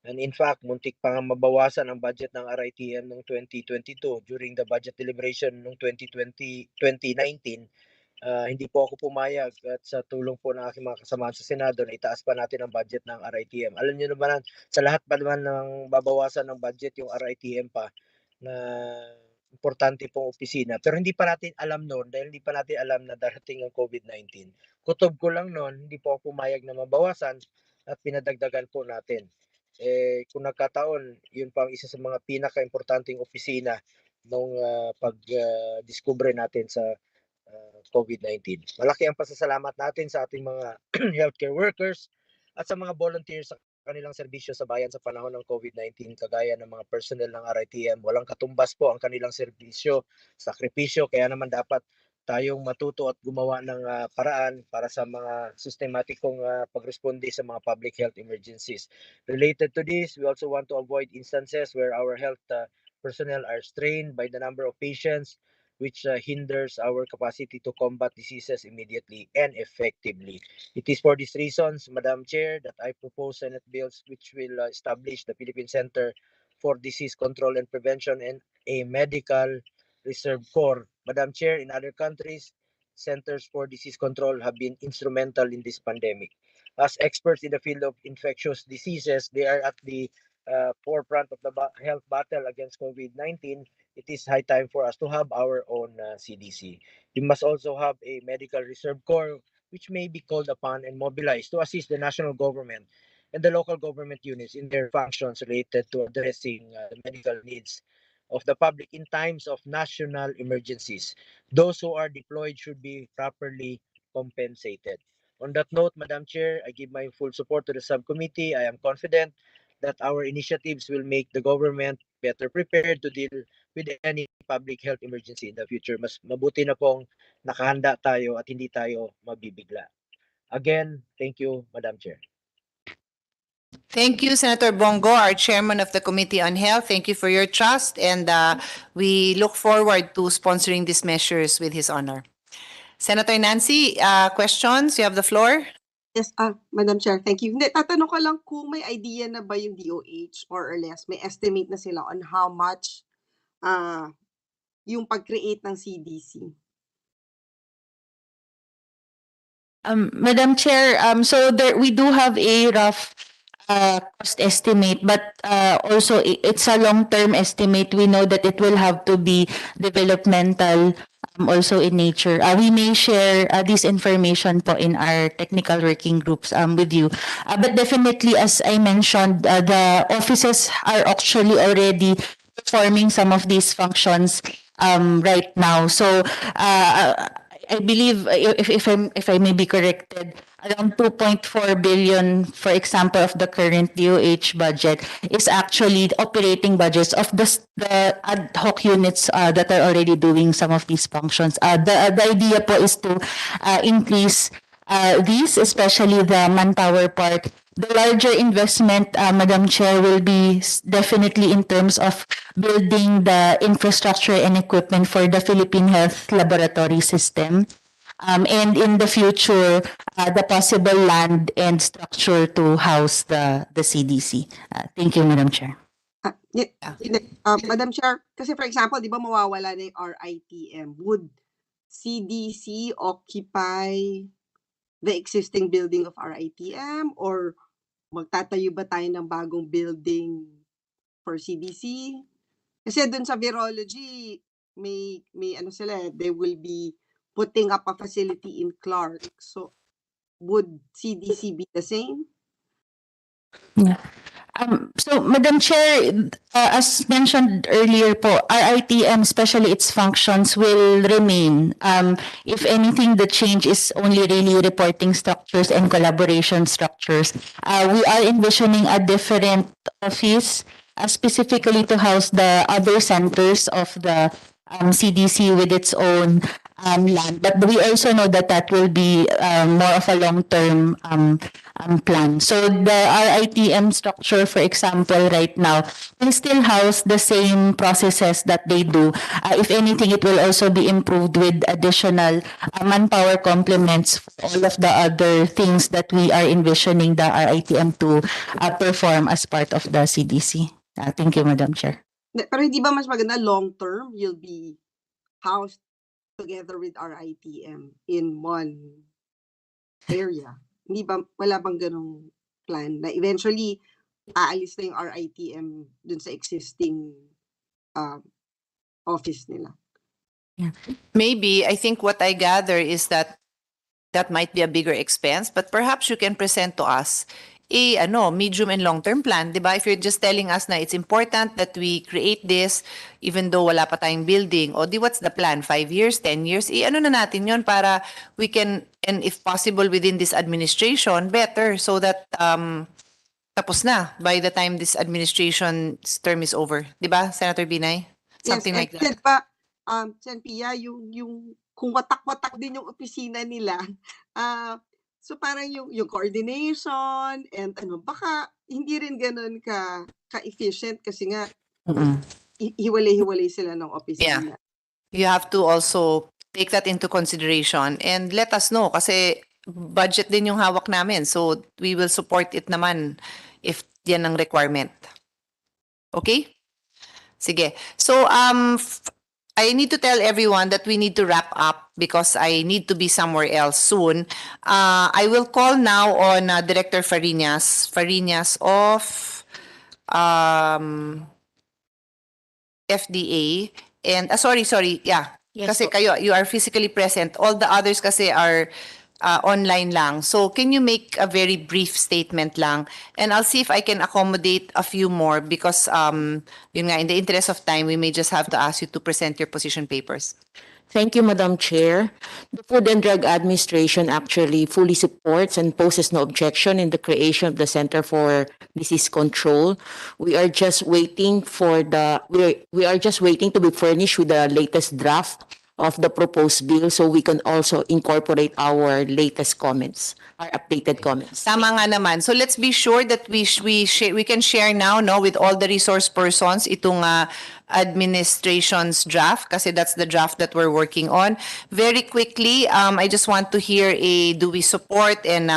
And in fact, muntik pa nga mabawasan ang budget ng RITM noong 2022 during the budget deliberation noong 2019. Hindi po ako pumayag at sa tulong po ng aking mga kasamahan sa Senado na itaas pa natin ang budget ng RITM. Alam niyo naman, sa lahat pa naman ng babawasan ng budget yung RITM pa na importante pong opisina. Pero hindi pa natin alam noon dahil hindi pa natin alam na darating ang COVID-19. Kutob ko lang noon, hindi po ako pumayag na mabawasan at pinadagdagan po natin. Kung nagkataon, yun pa ang isa sa mga pinaka-importanting opisina nung pag-discover natin sa COVID-19. Malaki ang pasasalamat natin sa ating mga healthcare workers at sa mga volunteers sa kanilang serbisyo sa bayan sa panahon ng COVID-19, kagaya ng mga personnel ng RITM. Walang katumbas po ang kanilang serbisyo, sakripisyo, kaya naman dapat tayong matuto at gumawa ng paraan para sa mga sistematikong pagresponde sa mga public health emergencies. Related to this, we also want to avoid instances where our health personnel are strained by the number of patients, which hinders our capacity to combat diseases immediately and effectively. It is for these reasons, Madam Chair, that I propose Senate bills which will establish the Philippine Center for Disease Control and Prevention and a Medical Reserve Corps. Madam Chair, in other countries, centers for disease control have been instrumental in this pandemic. As experts in the field of infectious diseases, they are at the forefront of the health battle against COVID-19. It is high time for us to have our own CDC. We must also have a medical reserve corps which may be called upon and mobilized to assist the national government and the local government units in their functions related to addressing the medical needs of the public in times of national emergencies. Those who are deployed should be properly compensated. On that note, Madam Chair, I give my full support to the subcommittee. I am confident that our initiatives will make the government better prepared to deal with any public health emergency in the future. Mas mabuti na pong nakahanda tayo at hindi tayo mabibigla. Again, thank you, Madam Chair. Thank you, Senator Bongo, our chairman of the Committee on Health. Thank you for your trust, and we look forward to sponsoring these measures with His Honor. Senator Nancy, questions? You have the floor. Yes, Madam Chair, thank you. Hindi, tatanong ko lang kung may idea na ba yung DOH, more or less, may estimate na sila on how much yung pag-create ng CDC. Madam Chair, so there we do have a rough cost estimate, but also it's a long-term estimate. We know that it will have to be developmental, also in nature. We may share this information po in our technical working groups with you. But definitely, as I mentioned, the offices are actually already performing some of these functions right now. So I believe, if I may be corrected, around 2.4 billion, for example, of the current DOH budget is actually the operating budgets of the ad hoc units that are already doing some of these functions. The idea po is to increase these, especially the manpower part. The larger investment, Madam Chair, will be definitely in terms of building the infrastructure and equipment for the Philippine Health Laboratory System. And in the future, the possible land and structure to house the CDC. Thank you, Madam Chair. Madam Chair, kasi for example, di ba mawawala na yung RITM? Would CDC occupy the existing building of RITM, or magtatayo ba tayo ng bagong building for CDC? Kasi dun sa virology, may ano sila, they will be putting up a facility in Clark. So would CDC be the same? Yeah. So, Madam Chair, as mentioned earlier po, RITM, especially its functions, will remain. If anything, the change is only really reporting structures and collaboration structures. We are envisioning a different office, specifically to house the other centers of the CDC with its own land. But we also know that that will be more of a long-term plan. So the RITM structure, for example, right now, will still house the same processes that they do. If anything, it will also be improved with additional manpower complements for all of the other things that we are envisioning the RITM to perform as part of the CDC. Thank you, Madam Chair. Pero hindi ba mas maganda long term, you'll be housed together with RITM in one area? Hindi ba, wala bang ganong plan na eventually aalis na yung RITM dun sa existing office nila? Yeah. Maybe, I think what I gather is that might be a bigger expense, but perhaps you can present to us medium and long-term plan, di ba? If you're just telling us na it's important that we create this, even though wala pa tayong building, o what's the plan? 5 years, 10 years? Na natin yon para we can, and if possible within this administration, better, so that tapos na by the time this administration's term is over. Di ba, Senator Binay? Something like that. Pa, Sen Pia, yung kung watak-watak din yung opisina nila, so parang yung coordination and baka hindi rin ganun ka-efficient kasi nga hiwalay-hiwalay sila ng opisina. Yeah. You have to also take that into consideration and let us know kasi budget din yung hawak namin, so we will support it naman if yan ang requirement. Okay? Sige. So I need to tell everyone that we need to wrap up because I need to be somewhere else soon. I will call now on Director Fariñas of FDA. And sorry, yeah. Yes, Kasi po. kayo, you are physically present. All the others kasi are online lang. So can you make a very brief statement lang? And I'll see if I can accommodate a few more because yun nga, in the interest of time, we may just have to ask you to present your position papers. Thank you, Madam Chair. The Food and Drug Administration actually fully supports and poses no objection in the creation of the Center for Disease Control. We are just waiting we are just waiting to be furnished with the latest draft of the proposed bill so we can also incorporate our latest comments, our updated comments. Tama nga naman. So let's be sure that we can share now, no, with all the resource persons itong administration's draft kasi that's the draft that we're working on. Very quickly, I just want to hear a do we support and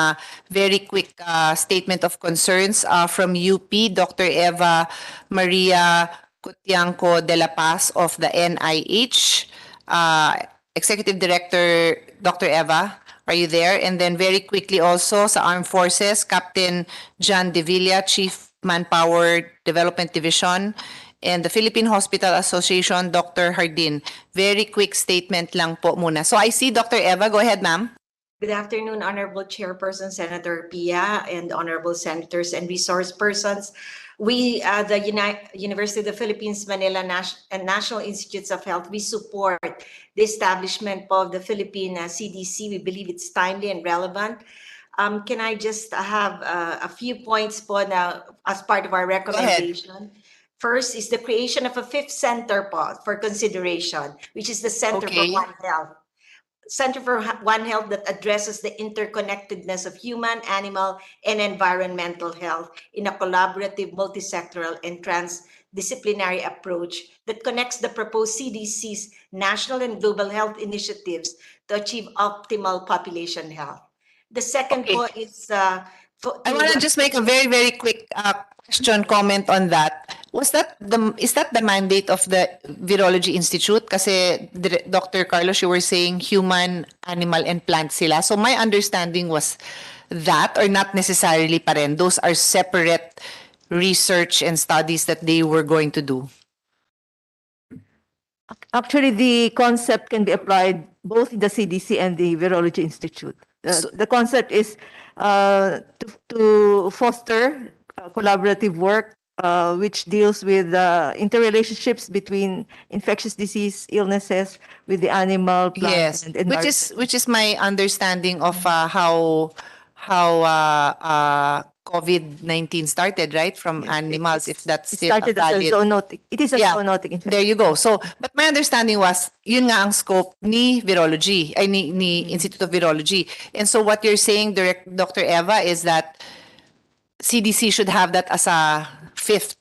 very quick statement of concerns from UP, Dr. Eva Maria Cutianco de la Paz of the NIH. Executive Director Dr. Eva, are you there? And then very quickly also sa Armed Forces, Captain John De Villa, Chief Manpower Development Division, and the Philippine Hospital Association, Dr. Hardin. Very quick statement lang po muna. So I see Dr. Eva. Go ahead, ma'am. Good afternoon, Honorable Chairperson Senator Pia and Honorable Senators and Resource Persons. We, the University of the Philippines, Manila and National Institutes of Health, we support the establishment of the Philippine CDC. We believe it's timely and relevant. Can I just have a few points po na, as part of our recommendation? First is the creation of a fifth center po for consideration, which is the Center for One Health. Center for One Health that addresses the interconnectedness of human, animal, and environmental health in a collaborative, multisectoral, and transdisciplinary approach that connects the proposed CDC's national and global health initiatives to achieve optimal population health. The second point is... I want to just make a very, very quick question, comment on that. Is that the mandate of the Virology Institute? Kasi Dr. Carlos, you were saying human, animal, and plant sila. So my understanding was that, or not necessarily pa rin. Those are separate research and studies that they were going to do. Actually, the concept can be applied both in the CDC and the Virology Institute. The concept is to foster collaborative work which deals with interrelationships between infectious disease illnesses with the animal, plant, Yes, and environment. which is my understanding of how COVID-19 started, right? From animals, if that's It still a started as a valid. zoonotic. It is a Yeah, zoonotic infection. There you go. So, but my understanding was, yun nga ang scope ni virology, ay ni Institute of Virology. And so what you're saying, Dr. Eva, is that CDC should have that as a fifth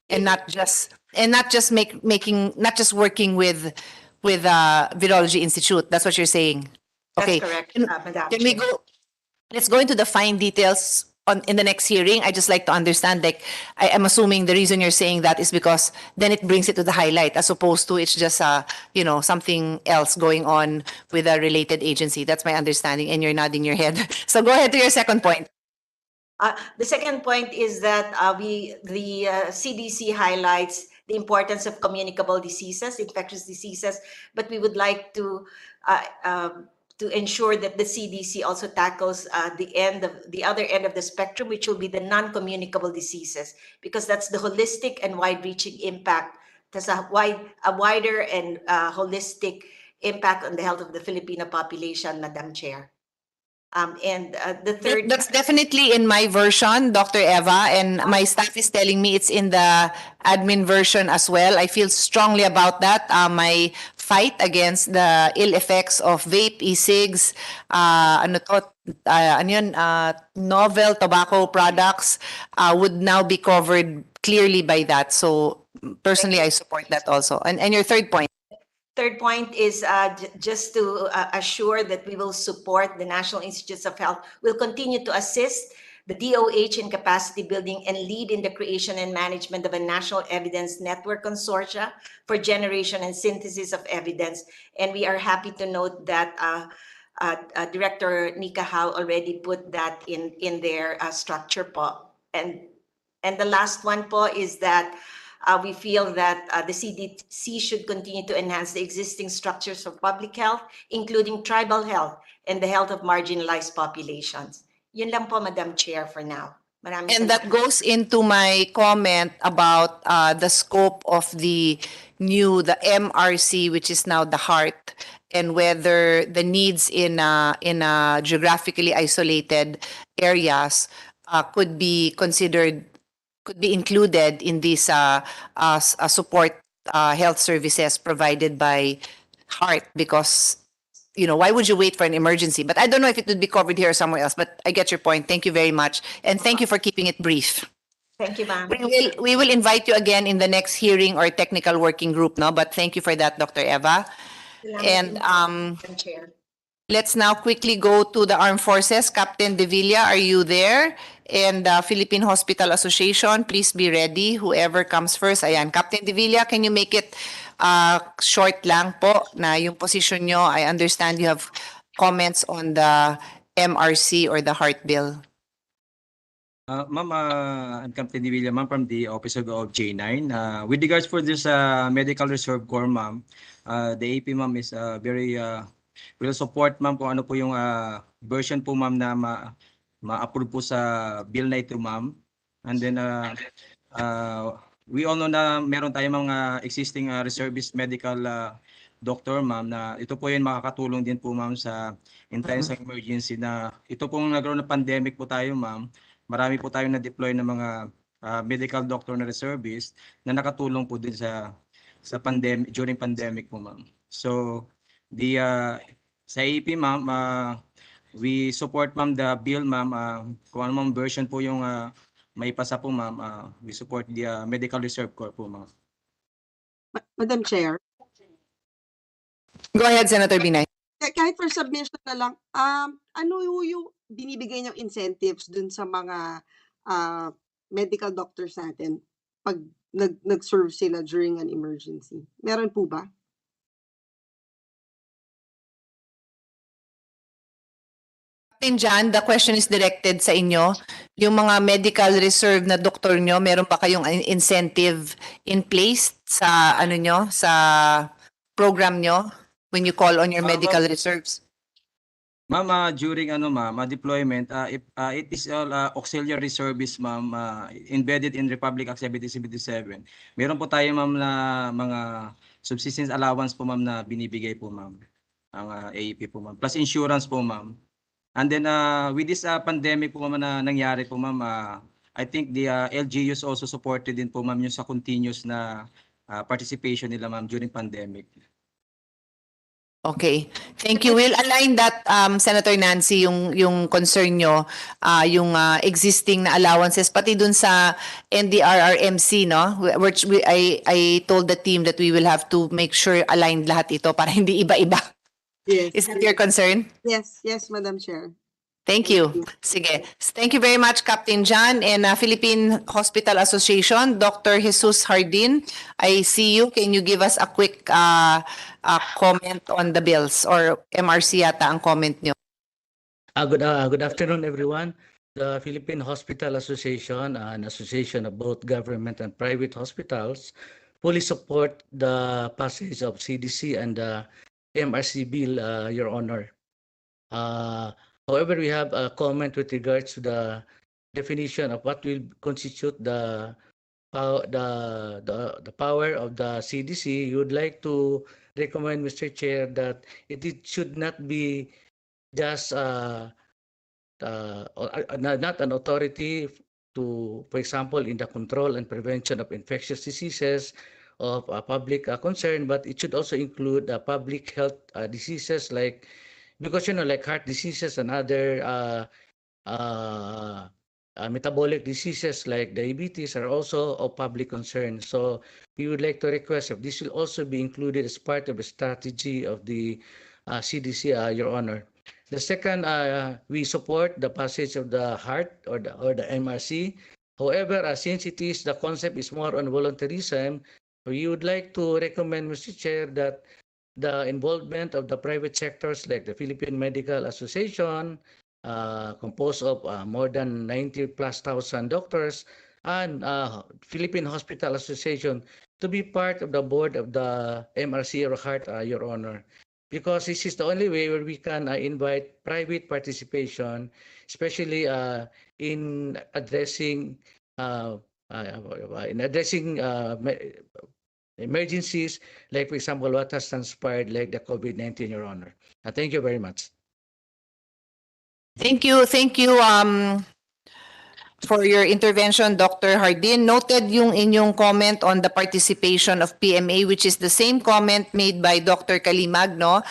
and not just working with Virology Institute. That's what you're saying. Okay. That's correct, Madam Can we Chair. go? Let's go into the fine details in the next hearing. I just like to understand, like, I am assuming the reason you're saying that is because then it brings it to the highlight as opposed to it's just something else going on with a related agency. That's my understanding, and you're nodding your head. So go ahead to your second point. The second point is that the CDC highlights the importance of communicable diseases, infectious diseases, but we would like to ensure that the CDC also tackles the other end of the spectrum, which will be the non-communicable diseases, because that's the holistic and wide-reaching impact. There's a wider and holistic impact on the health of the Filipino population, Madam Chair. And the third... That's definitely in my version, Dr. Eva, and my staff is telling me it's in the admin version as well. I feel strongly about that. My fight against the ill effects of vape, e-cigs, novel tobacco products would now be covered clearly by that. So personally, I support that also. And your third point? Third point is just to assure that we will support the National Institutes of Health. We'll continue to assist the DOH in capacity building and lead in the creation and management of a national evidence network consortia for generation and synthesis of evidence. And we are happy to note that Director Nika Hao already put that in their structure po. And the last one po is that we feel that the CDC should continue to enhance the existing structures of public health, including tribal health and the health of marginalized populations. Yun lang po, Madam Chair, for now. Maraming And that goes into my comment about the scope of the MRC, which is now the heart, and whether the needs in geographically isolated areas could be considered, could be included in these support health services provided by Heart, because why would you wait for an emergency? But I don't know if it would be covered here or somewhere else, but I get your point. Thank you very much. And thank you for keeping it brief. Thank you, ma'am. We will invite you again in the next hearing or technical working group, no? But thank you for that, Dr. Eva. And Madam Chair. let's now quickly go to the Armed Forces. Captain De Villa, are you there? And Philippine Hospital Association, please be ready. Whoever comes first. Ayan, Captain De Villa, can you make it short lang po na yung position nyo? I understand you have comments on the MRC or the Heart Bill. Ma'am, I'm Captain De Villa, ma'am, from the Office of J9. With regards for this Medical Reserve Corps, ma'am, the AP, ma'am, is very will support, ma'am, kung ano po yung version po, ma'am, na ma-approve po sa bill na ito, ma'am. And then we all know na meron tayong mga existing reservist medical doctor, ma'am, na ito po yung makakatulong din po, ma'am, sa in times of emergency na ito pong nagkaroon ng pandemic po tayo, ma'am. Marami po tayong na-deploy ng mga medical doctor na reservist na nakatulong po din sa pandemic, during pandemic po, ma'am. So the sa AP, ma'am, we support, ma'am, the bill, ma'am. Kung ano, ma'am, version po yung may pasa po, ma'am, we support the Medical Reserve Corps po, ma'am. Madam Chair, Go ahead, Senator Binay. kahit for submission na lang, ano yung binibigay niyong incentives dun sa mga medical doctors natin pag nag-serve sila during an emergency? Meron po ba? Captain John, the question is directed sa inyo. Yung mga medical reserve na doktor nyo, meron ba kayong incentive in place sa sa program nyo when you call on your medical reserves? Ma'am, during deployment, it is all auxiliary service, ma'am, embedded in Republic Act 7077. Meron po tayo, ma'am, na mga subsistence allowance po, ma'am, na binibigay po, ma'am, ang AEP po, ma'am, plus insurance po, ma'am. And then with this pandemic po, ma'am, na nangyari po, ma'am, I think the LGUs also supported din po, ma'am, yung sa continuous na participation nila, ma'am, during pandemic. Okay. Thank you. We'll align that, Senator Nancy, yung concern nyo, yung existing na allowances, pati dun sa NDRRMC, no? Which I told the team that we will have to make sure aligned lahat ito para hindi iba-iba. Yes. Is that your concern? Yes, Madam Chair. Thank you. Sige. Thank you very much, Captain John. And Philippine Hospital Association, Dr. Jesus Hardin, I see you. Can you give us a quick comment on the bills, or MRC yata ang comment nyo? Good afternoon, everyone. The Philippine Hospital Association, an association of both government and private hospitals, fully support the passage of CDC and the MRC bill, Your Honor. However, we have a comment with regards to the definition of what will constitute the power of the CDC. You would like to recommend, Mr. Chair, that it should not be just not an authority to, for example, in the control and prevention of infectious diseases of public concern, but it should also include public health diseases like, because like heart diseases and other metabolic diseases like diabetes are also of public concern. So we would like to request if this will also be included as part of the strategy of the CDC, Your Honor. The second, we support the passage of the heart or the MRC. However, since the concept is more on voluntarism, we would like to recommend, Mr. Chair, that the involvement of the private sectors like the Philippine Medical Association, composed of more than 90,000+ doctors, and Philippine Hospital Association to be part of the board of the MRC or Heart, Your Honor. Because this is the only way where we can invite private participation, especially in addressing emergencies, like for example, what has transpired like the COVID-19, Your Honor. Thank you very much. Thank you. Thank you for your intervention, Dr. Hardin. Noted yung inyong comment on the participation of PMA, which is the same comment made by Dr. Kalimag, no?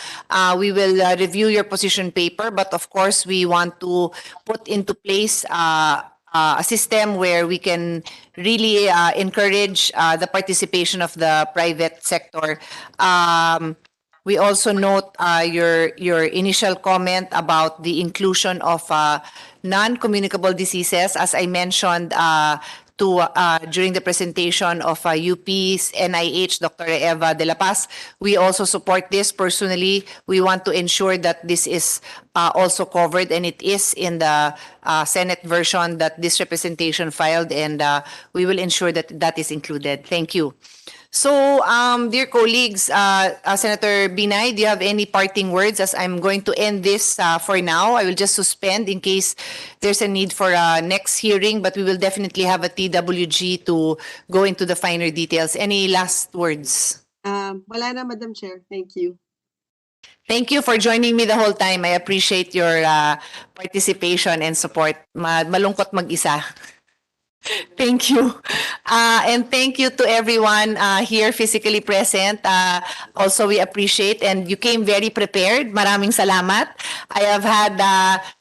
We will review your position paper, but of course, we want to put into place a system where we can really encourage the participation of the private sector. We also note your initial comment about the inclusion of non-communicable diseases. As I mentioned during the presentation of UP's NIH, Dr. Eva de la Paz, we also support this personally. We want to ensure that this is also covered, and it is in the Senate version that this representation filed, and we will ensure that that is included. Thank you. So, dear colleagues, Senator Binay, do you have any parting words? As I'm going to end this for now, I will just suspend in case there's a need for a next hearing, but we will definitely have a TWG to go into the finer details. Any last words? Wala na, Madam Chair. Thank you. Thank you for joining me the whole time. I appreciate your participation and support. Malungkot mag-isa. Thank you. And thank you to everyone here physically present. Also, we appreciate, and you came very prepared. Maraming salamat. I have had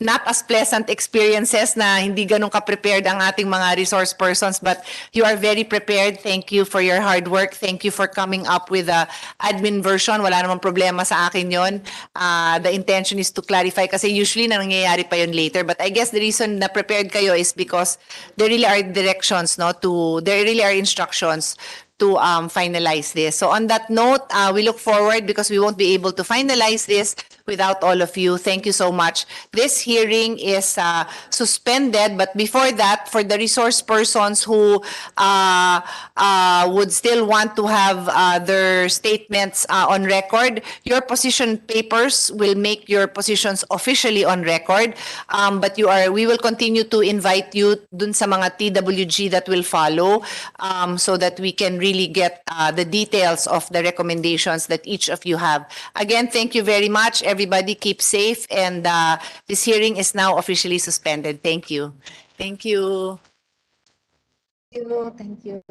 not as pleasant experiences na hindi ganun ka-prepared ang ating mga resource persons, but you are very prepared. Thank you for your hard work. Thank you for coming up with the admin version. Wala namang problema sa akin yon. The intention is to clarify kasi usually nangyayari pa yon later. But I guess the reason na prepared kayo is because there really are directions, no, there really are instructions to finalize this. So on that note, we look forward because we won't be able to finalize this without all of you. Thank you so much. This hearing is suspended, but before that, for the resource persons who would still want to have their statements on record, your position papers will make your positions officially on record. But we will continue to invite you dun sa mga TWG that will follow, so that we can really get the details of the recommendations that each of you have. Again, thank you very much. Everybody keep safe, and this hearing is now officially suspended. Thank you. Thank you. Thank you. Thank you.